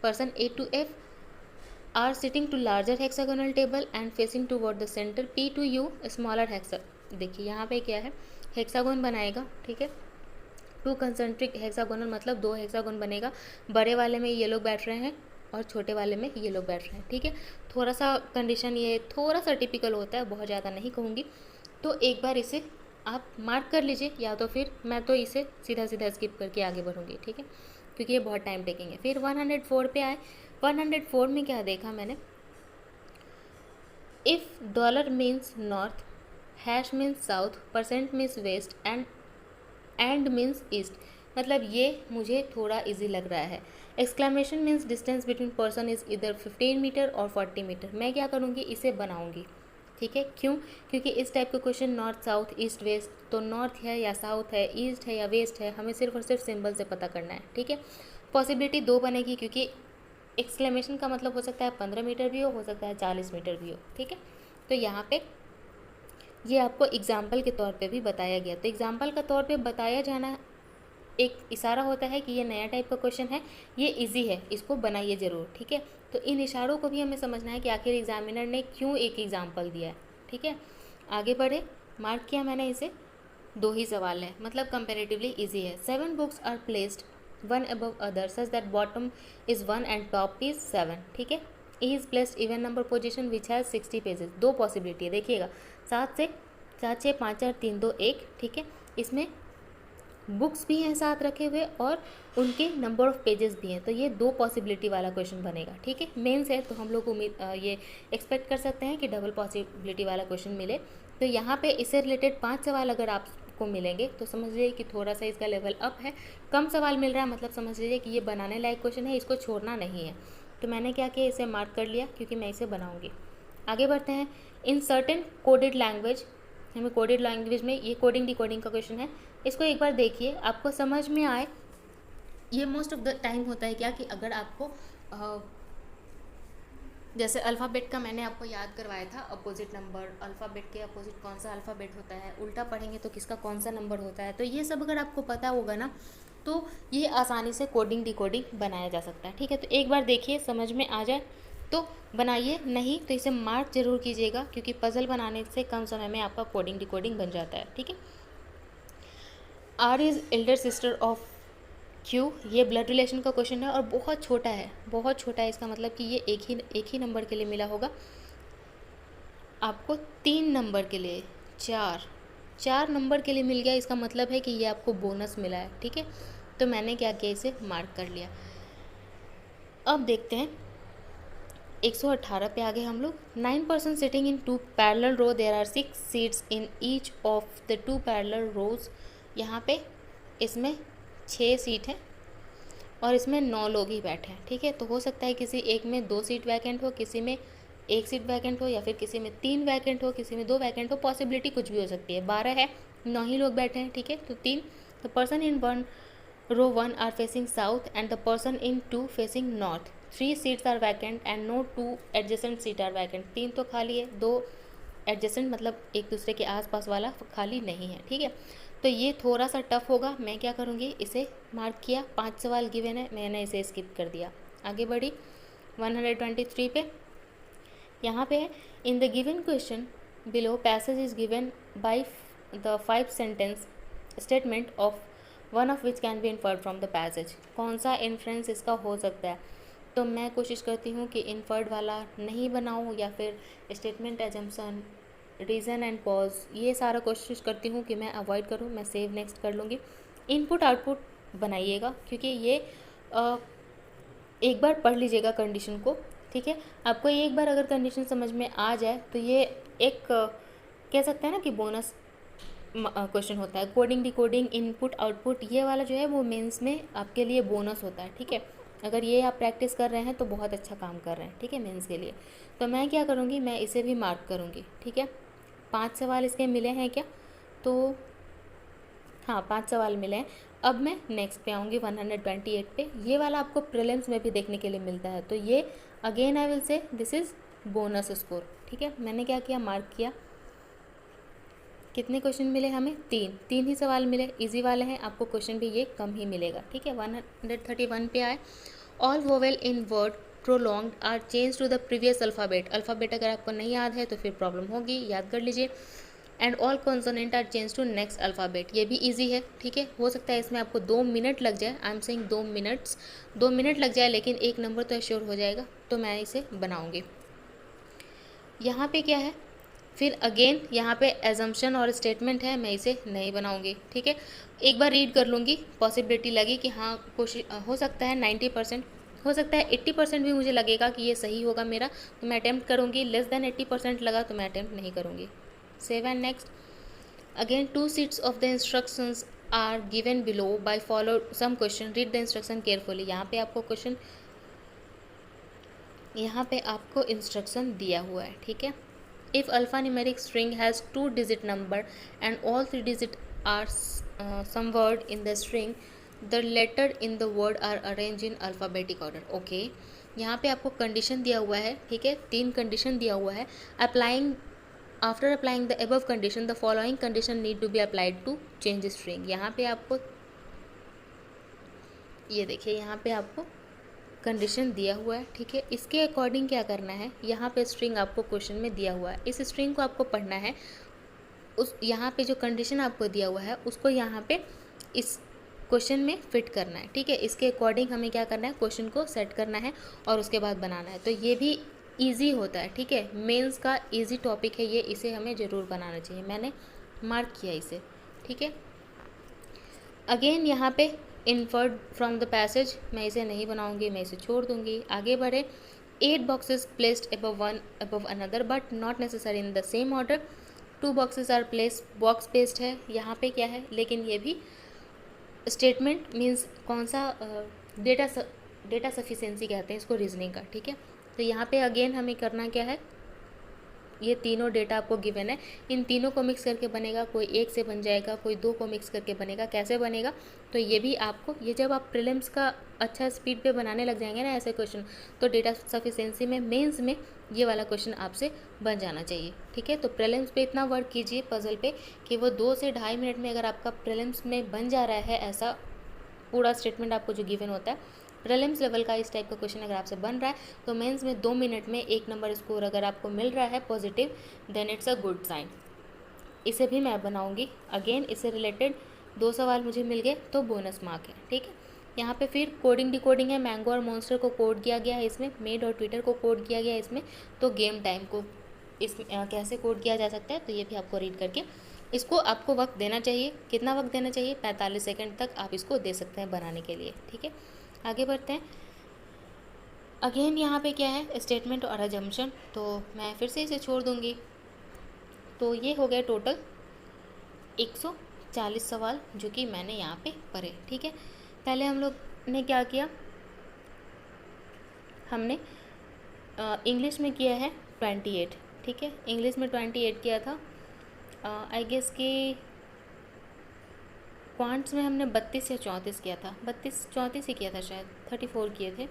person A to F are sitting to larger hexagonal table and facing toward the center, P to U smaller hexa। देखिए यहाँ पे क्या है, hexagon बनाएगा, ठीक है। 2 concentric hexagonal मतलब 2 hexagon बनेगा। बड़े वाले में ये लोग बैठ रहे हैं और छोटे वाले में ये लोग बैठ रहे हैं, ठीक है। थोड़ा सा कंडीशन ये थोड़ा सा टिपिकल होता है, बहुत ज़्यादा नहीं कहूँगी। तो एक बार इसे आप मार्क कर लीजिए, या तो फिर मैं तो इसे सीधा सीधा स्किप करके आगे बढ़ूँगी, ठीक है, क्योंकि ये बहुत टाइम टेकिंग है। फिर 104 पे आए। 104 में क्या देखा मैंने, if dollar means north, hash means south, percent means west and means east, मतलब ये मुझे थोड़ा इजी लग रहा है। Exclamation means distance between person is इधर 15 मीटर और 40 मीटर। मैं क्या करूँगी, इसे बनाऊँगी, ठीक है। क्यों, क्योंकि इस टाइप के question north south east west, तो नॉर्थ है या साउथ है, ईस्ट है या वेस्ट है, हमें सिर्फ और सिर्फ सिंबल से पता करना है, ठीक है। पॉसिबिलिटी 2 बनेगी, क्योंकि एक्सक्लेमेशन का मतलब हो सकता है 15 मीटर भी हो सकता है 40 मीटर भी हो, ठीक है। तो यहाँ पे ये आपको एग्जाम्पल के तौर पे भी बताया गया। तो एग्जाम्पल का तौर पे बताया जाना एक इशारा होता है कि ये नया टाइप का क्वेश्चन है, ये इजी है, इसको बनाइए ज़रूर, ठीक है। तो इन इशारों को भी हमें समझना है कि आखिर एग्जामिनर ने क्यों एक एग्जाम्पल दिया है, ठीक है। आगे बढ़े, मार्क किया मैंने इसे, 2 ही सवाल है, मतलब कंपेरेटिवली इजी है। 7 books are placed one above other such that bottom is 1 and top is 7, ठीक है। E is placed even number position which has 60 pages. 2 possibility है, देखिएगा 7 से 7 6 5 4 3 2 1, ठीक है। इसमें बुक्स भी हैं साथ रखे हुए और उनके नंबर ऑफ पेजेस भी हैं, तो ये 2 पॉसिबिलिटी वाला क्वेश्चन बनेगा, ठीक है। मेंस है तो हम लोग ये एक्सपेक्ट कर सकते हैं कि डबल पॉसिबिलिटी वाला क्वेश्चन मिले। तो यहाँ पे इससे रिलेटेड 5 सवाल अगर आपको मिलेंगे तो समझ लीजिए कि थोड़ा सा इसका लेवल अप है। कम सवाल मिल रहा है मतलब समझ लीजिए कि ये बनाने लायक क्वेश्चन है, इसको छोड़ना नहीं है। तो मैंने क्या किया, इसे मार्क कर लिया क्योंकि मैं इसे बनाऊँगी। आगे बढ़ते हैं। इन सर्टेन कोडेड लैंग्वेज, हमें कोडेड लैंग्वेज में ये कोडिंग डिकोडिंग का क्वेश्चन है, इसको एक बार देखिए, आपको समझ में आए। ये मोस्ट ऑफ द टाइम होता है क्या कि अगर आपको जैसे अल्फ़ाबेट का मैंने आपको याद करवाया था, अपोजिट नंबर, अल्फ़ाबेट के अपोजिट कौन सा अल्फ़ाबेट होता है, उल्टा पढ़ेंगे तो किसका कौन सा नंबर होता है, तो ये सब अगर आपको पता होगा ना तो ये आसानी से कोडिंग डिकोडिंग बनाया जा सकता है, ठीक है। तो एक बार देखिए, समझ में आ जाए तो बनाइए, नहीं तो इसे मार्क जरूर कीजिएगा क्योंकि पज़ल बनाने से कम समय में आपका कोडिंग डिकोडिंग बन जाता है, ठीक है। R is elder sister of Q, ये ब्लड रिलेशन का क्वेश्चन है और बहुत छोटा है, बहुत छोटा है। इसका मतलब कि ये एक ही नंबर के लिए मिला होगा आपको, 3 नंबर के लिए, 4 नंबर के लिए मिल गया। इसका मतलब है कि ये आपको बोनस मिला है, ठीक है। तो मैंने क्या किया, इसे मार्क कर लिया। अब देखते हैं 118 पे आ गए हम लोग। 9 person sitting in 2 parallel row, there are 6 seats in each of the 2 parallel rows. यहाँ पे इसमें 6 सीट हैं और इसमें 9 लोग ही बैठे हैं, ठीक है। तो हो सकता है किसी एक में 2 सीट वैकेंट हो, किसी में 1 सीट वैकेंट हो, या फिर किसी में 3 वैकेंट हो, किसी में 2 वैकेंट हो, पॉसिबिलिटी कुछ भी हो सकती है। 12 है, 9 ही लोग बैठे हैं, ठीक है। तो 3, the person in one row 1 are facing south and the person in 2 facing north. 3 seats are vacant and no 2 adjacent seat are vacant. 3 तो खाली है, 2 एडजेसेंट मतलब एक दूसरे के आसपास वाला खाली नहीं है, ठीक है। तो ये थोड़ा सा टफ होगा। मैं क्या करूँगी, इसे मार्क किया, 5 सवाल गिवन है, मैंने इसे स्किप कर दिया। आगे बढ़ी 123 पे। यहाँ पे है, in the given question below passage is given by the 5 sentence statement of one of which can be inferred from the passage. कौन सा इन्फ्रेंस इसका हो सकता है, तो मैं कोशिश करती हूँ कि इन्फर्ड वाला नहीं बनाऊँ या फिर statement, assumption, reason and pause, ये सारा कोशिश करती हूँ कि मैं अवॉइड करूँ। मैं सेव नेक्स्ट कर लूँगी। इनपुट आउटपुट बनाइएगा क्योंकि ये एक बार पढ़ लीजिएगा कंडीशन को, ठीक है। आपको एक बार अगर कंडीशन समझ में आ जाए तो ये एक कह सकते हैं ना कि बोनस क्वेश्चन होता है। कोडिंग डिकोडिंग, इनपुट आउटपुट, ये वाला जो है वो मेंस में आपके लिए बोनस होता है, ठीक है। अगर ये आप प्रैक्टिस कर रहे हैं तो बहुत अच्छा काम कर रहे हैं, ठीक है, मेंस के लिए। तो मैं क्या करूँगी, मैं इसे भी मार्क करूँगी, ठीक है। 5 सवाल इसके मिले हैं क्या, तो हाँ 5 सवाल मिले हैं। अब मैं नेक्स्ट पे आऊँगी 128 पे। ये वाला आपको प्रीलिम्स में भी देखने के लिए मिलता है, तो ये again I will say this is bonus score, ठीक है। मैंने क्या किया, मार्क किया। कितने क्वेश्चन मिले हमें, 3 ही सवाल मिले, इजी वाले हैं, आपको क्वेश्चन भी ये कम ही मिलेगा, ठीक है। 131 पे आए। All vowel in word prolong are change to the previous alphabet. Alphabet अगर आपको नहीं याद है तो फिर प्रॉब्लम होगी, याद कर लीजिए। And all consonant are change to next alphabet, ये भी ईजी है, ठीक है। हो सकता है इसमें आपको 2 मिनट लग जाए, I am saying 2 minutes, 2 minute लग जाए, लेकिन एक नंबर तो एश्योर हो जाएगा। तो मैं इसे बनाऊँगी। यहाँ पे क्या है, फिर अगेन यहाँ पे एजम्पशन और स्टेटमेंट है, मैं इसे नहीं बनाऊँगी, ठीक है। एक बार रीड कर लूँगी, पॉसिबिलिटी लगी कि हाँ कोशिश हो सकता है 90%, हो सकता है 80% भी मुझे लगेगा कि ये सही होगा मेरा, तो मैं अटैम्प्ट करूँगी। लेस देन 80% लगा तो मैं अटैम्प्ट नहीं करूँगी। Save and next. Again 2 seats of the instructions are given below by follow some question, read the instruction carefully. यहाँ पे आपको क्वेश्चन, यहाँ पे आपको इंस्ट्रक्शन दिया हुआ है, ठीक है। If alphanumeric string has 2 digit number and all 3 digits are some word in the string, the letter in the word are arranged in alphabetic order. Okay, यहाँ पे आपको कंडीशन दिया हुआ है, ठीक है, 3 कंडीशन दिया हुआ है। After applying the above condition, the following condition need to be applied to change string. यहाँ पे आपको ये देखिए, यहाँ पे आपको कंडीशन दिया हुआ है, ठीक है। इसके अकॉर्डिंग क्या करना है, यहाँ पे स्ट्रिंग आपको क्वेश्चन में दिया हुआ है, इस स्ट्रिंग को आपको पढ़ना है उस यहाँ पे जो कंडीशन आपको दिया हुआ है उसको यहाँ पे इस क्वेश्चन में फिट करना है, ठीक है। इसके अकॉर्डिंग हमें क्या करना है, क्वेश्चन को सेट करना है और उसके बाद बनाना है। तो ये भी इजी होता है, ठीक है। मेंस का इजी टॉपिक है ये, इसे हमें ज़रूर बनाना चाहिए। मैंने मार्क किया इसे, ठीक है। अगेन यहाँ पे इन्फर्ड फ्रॉम द पैसेज, मैं इसे नहीं बनाऊंगी, मैं इसे छोड़ दूंगी। आगे बढ़े, 8 boxes placed above one above another but not necessary in the same order. 2 boxes are placed, box पेस्ट है यहाँ पे क्या है, लेकिन ये भी स्टेटमेंट मीन्स कौन सा डेटा सफिशिएंसी कहते हैं इसको, रीजनिंग का, ठीक है। तो यहाँ पे अगेन हमें करना क्या है, ये तीनों डेटा आपको गिवन है, इन तीनों को मिक्स करके बनेगा, कोई एक से बन जाएगा, कोई दो को मिक्स करके बनेगा, कैसे बनेगा। तो ये भी आपको, ये जब आप प्रीलिम्स का अच्छा स्पीड पे बनाने लग जाएंगे ना ऐसे क्वेश्चन, तो डेटा सफिशिएंसी में, मेंस में ये वाला क्वेश्चन आपसे बन जाना चाहिए, ठीक है। तो प्रीलिम्स पे इतना वर्क कीजिए पजल पे कि वो 2 से ढाई मिनट में अगर आपका प्रीलिम्स में बन जा रहा है ऐसा पूरा स्टेटमेंट आपको जो गिवन होता है, प्रीलिम्स लेवल का इस टाइप का क्वेश्चन अगर आपसे बन रहा है, तो मेंस में 2 मिनट में 1 नंबर स्कोर अगर आपको मिल रहा है positive, then it's a good sign. इसे भी मैं बनाऊंगी। अगेन इससे रिलेटेड 2 सवाल मुझे मिल गए तो बोनस मार्क है, ठीक है। यहाँ पे फिर कोडिंग डिकोडिंग है, मैंगो और मॉन्स्टर को कोड किया गया है इसमें, मेड और ट्विटर को कोड किया गया है इसमें। तो गेम टाइम को इसमें कैसे कोड किया जा सकता है, तो ये भी आपको रीड करके, इसको आपको वक्त देना चाहिए। कितना वक्त देना चाहिए, 45 सेकंड तक आप इसको दे सकते हैं बनाने के लिए, ठीक है। आगे बढ़ते हैं। अगेन यहाँ पे क्या है, स्टेटमेंट और अजम्पशन, तो मैं फिर से इसे छोड़ दूँगी। तो ये हो गए टोटल 140 सवाल जो कि मैंने यहाँ पे पढ़े, ठीक है। पहले हम लोग ने क्या किया, हमने इंग्लिश में किया है 28, ठीक है। इंग्लिश में 28 किया था। आई गेस कि क्वांट्स में हमने 32 या 34 किया था, 32-34 ही किया था शायद, 34 किए थे,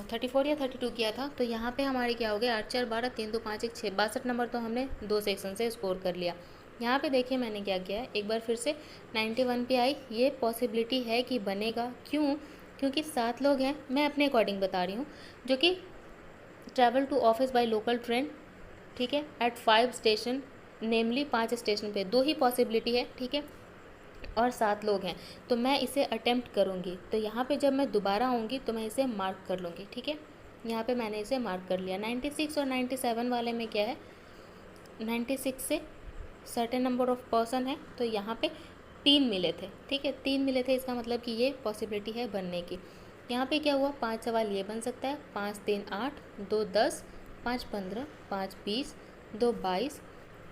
34 या 32 किया था। तो यहाँ पे हमारे क्या हो गए, 8 4 12 3 2 5 1 6, 62 नंबर तो हमने 2 सेक्शन से स्कोर कर लिया। यहाँ पे देखिए मैंने क्या किया है, एक बार फिर से 91 पे आई। ये पॉसिबिलिटी है कि बनेगा, क्यों, क्योंकि 7 लोग हैं, मैं अपने अकॉर्डिंग बता रही हूँ, जो कि travel to office by local train, ठीक है, एट 5 स्टेशन, नेमली 5 स्टेशन पे 2 ही पॉसिबिलिटी है, ठीक है, और 7 लोग हैं, तो मैं इसे अटेम्प्ट करूँगी। तो यहाँ पे जब मैं दोबारा आऊँगी तो मैं इसे मार्क कर लूँगी, ठीक है। यहाँ पे मैंने इसे मार्क कर लिया। 96 और 97 वाले में क्या है, 96 से सर्टेन नंबर ऑफ पर्सन है, तो यहाँ पे 3 मिले थे, ठीक है, 3 मिले थे, इसका मतलब कि ये पॉसिबिलिटी है बनने की। यहाँ पे क्या हुआ, 5 सवाल ये बन सकता है, 5 3 8, 2 10, 5 15, 5 20, 2 22,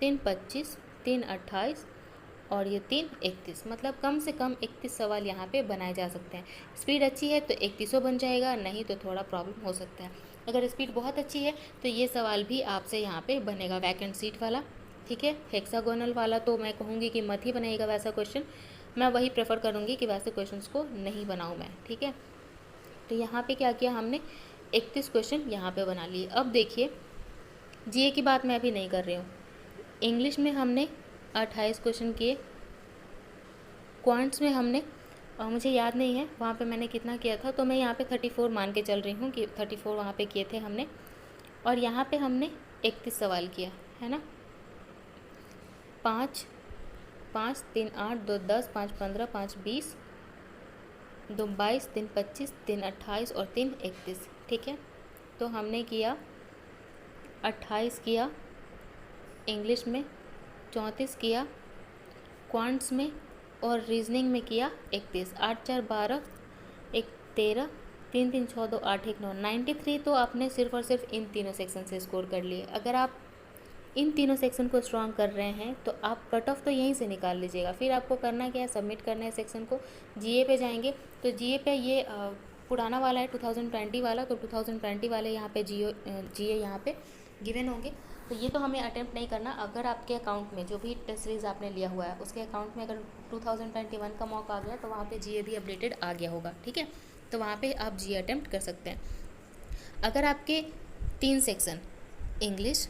3 25, 3 28 और ये 3 31, मतलब कम से कम 31 सवाल यहाँ पे बनाए जा सकते हैं। स्पीड अच्छी है तो 31 बन जाएगा, नहीं तो थोड़ा प्रॉब्लम हो सकता है। अगर स्पीड बहुत अच्छी है तो ये सवाल भी आपसे यहाँ पे बनेगा, वैकेंट सीट वाला, ठीक है। हेक्सागोनल वाला तो मैं कहूँगी कि मत ही बनाइएगा वैसा क्वेश्चन, मैं वही प्रेफर करूँगी कि वैसे क्वेश्चन को नहीं बनाऊँ मैं, ठीक है। तो यहाँ पे क्या किया हमने, 31 क्वेश्चन यहाँ पे बना लिए। अब देखिए जीए की बात मैं अभी नहीं कर रही हूँ। इंग्लिश में हमने 28 क्वेश्चन किए, क्वांट्स में हमने मुझे याद नहीं है वहाँ पे मैंने कितना किया था, तो मैं यहाँ पे 34 मान के चल रही हूँ कि 34 वहाँ पे किए थे हमने, और यहाँ पे हमने 31 सवाल किया है ना। 5 5 3 8 2 10 5 15 5 20 2 22 3 25 3 28 और 3 31, ठीक है। तो हमने किया 28 किया इंग्लिश में, 34 किया क्वांट्स में, और रीजनिंग में किया 31। 8 4 12, 1 13, 3 3 6 2 8 1 9, 93 तो आपने सिर्फ और सिर्फ इन तीनों सेक्शन से स्कोर कर लिए। अगर आप इन तीनों सेक्शन को स्ट्रॉन्ग कर रहे हैं तो आप कट ऑफ तो यहीं से निकाल लीजिएगा। फिर आपको करना क्या है, सबमिट करना है सेक्शन को। जीए पे जाएंगे तो जीए पे ये पुराना वाला है 2020 वाला, तो 2020 वाले यहाँ पे जीए यहाँ पे गिवन होंगे, तो ये तो हमें अटेम्प्ट नहीं करना। अगर आपके अकाउंट में जो भी टेस्ट सीरीज आपने लिया हुआ है उसके अकाउंट में अगर 2021 का मॉक आ गया तो वहाँ पे जीए भी अपडेटेड आ गया होगा, ठीक है। तो वहाँ पे आप जीए अटेम्प्ट कर सकते हैं। अगर आपके 3 सेक्शन इंग्लिश,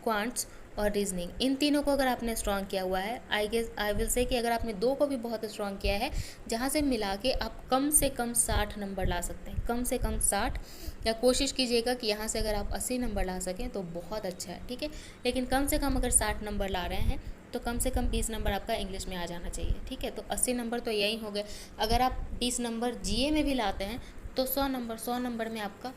क्वांट्स और रीजनिंग, इन तीनों को अगर आपने स्ट्रॉन्ग किया हुआ है, आई विल से कि अगर आपने 2 को भी बहुत स्ट्रॉन्ग किया है, जहाँ से मिला के आप कम से कम 60 नंबर ला सकते हैं, कम से कम 60, या कोशिश कीजिएगा कि यहाँ से अगर आप 80 नंबर ला सकें तो बहुत अच्छा है, ठीक है। लेकिन कम से कम अगर 60 नंबर ला रहे हैं तो कम से कम 20 नंबर आपका इंग्लिश में आ जाना चाहिए, ठीक है। तो 80 नंबर तो यही हो गए। अगर आप 20 नंबर जीए में भी लाते हैं तो 100 नंबर में आपका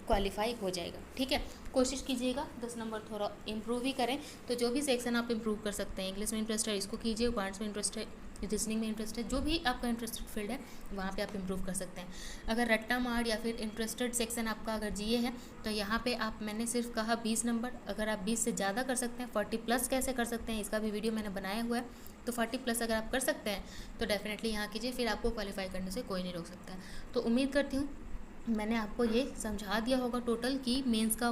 क्वालिफाई हो जाएगा, ठीक है। कोशिश कीजिएगा 10 नंबर थोड़ा इम्प्रूव ही करें। तो जो भी सेक्शन आप इम्प्रूव कर सकते हैं, इंग्लिश में इंटरेस्ट है इसको कीजिए, क्वांट्स में इंटरेस्ट है, रीजनिंग में इंटरेस्ट है, जो भी आपका इंटरेस्टेड फील्ड है वहाँ पे आप इम्प्रूव कर सकते हैं। अगर रट्टा मार या फिर इंटरेस्टेड सेक्शन आपका अगर जीए है तो यहाँ पे आप, मैंने सिर्फ कहा 20 नंबर, अगर आप 20 से ज़्यादा कर सकते हैं, 40 प्लस कैसे कर सकते हैं इसका भी वीडियो मैंने बनाया हुआ है। तो 40 प्लस अगर आप कर सकते हैं तो डेफिनेटली यहाँ कीजिए, फिर आपको क्वालिफाई करने से कोई नहीं रोक सकता है। तो उम्मीद करती हूँ मैंने आपको ये समझा दिया होगा टोटल कि मेंस का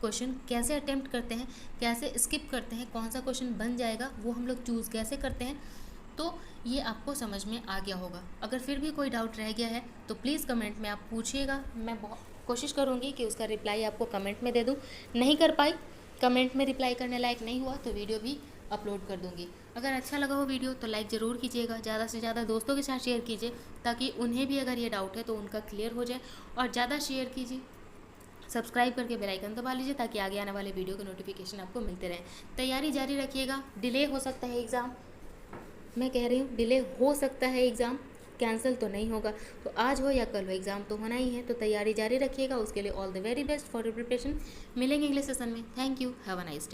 क्वेश्चन कैसे अटेम्प्ट करते हैं, कैसे स्किप करते हैं, कौन सा क्वेश्चन बन जाएगा वो हम लोग चूज़ कैसे करते हैं। तो ये आपको समझ में आ गया होगा। अगर फिर भी कोई डाउट रह गया है तो प्लीज़ कमेंट में आप पूछिएगा, मैं बहुत कोशिश करूँगी कि उसका रिप्लाई आपको कमेंट में दे दूँ। नहीं कर पाई, कमेंट में रिप्लाई करने लायक नहीं हुआ तो वीडियो भी अपलोड कर दूँगी। अगर अच्छा लगा हो वीडियो तो लाइक ज़रूर कीजिएगा, ज़्यादा से ज़्यादा दोस्तों के साथ शेयर कीजिए ताकि उन्हें भी अगर ये डाउट है तो उनका क्लियर हो जाए, और ज़्यादा शेयर कीजिए, सब्सक्राइब करके बेल आइकन दबा लीजिए ताकि आगे आने वाले वीडियो के नोटिफिकेशन आपको मिलते रहें। तैयारी जारी रखिएगा, डिले हो सकता है एग्ज़ाम, मैं कह रही हूँ डिले हो सकता है एग्ज़ाम, कैंसिल तो नहीं होगा। तो आज हो या कल हो एग्ज़ाम तो होना ही है। तो तैयारी जारी रखिएगा, उसके लिए all the very best for your preparation. मिलेंगे अगले सेशन में। Thank you, have a nice day.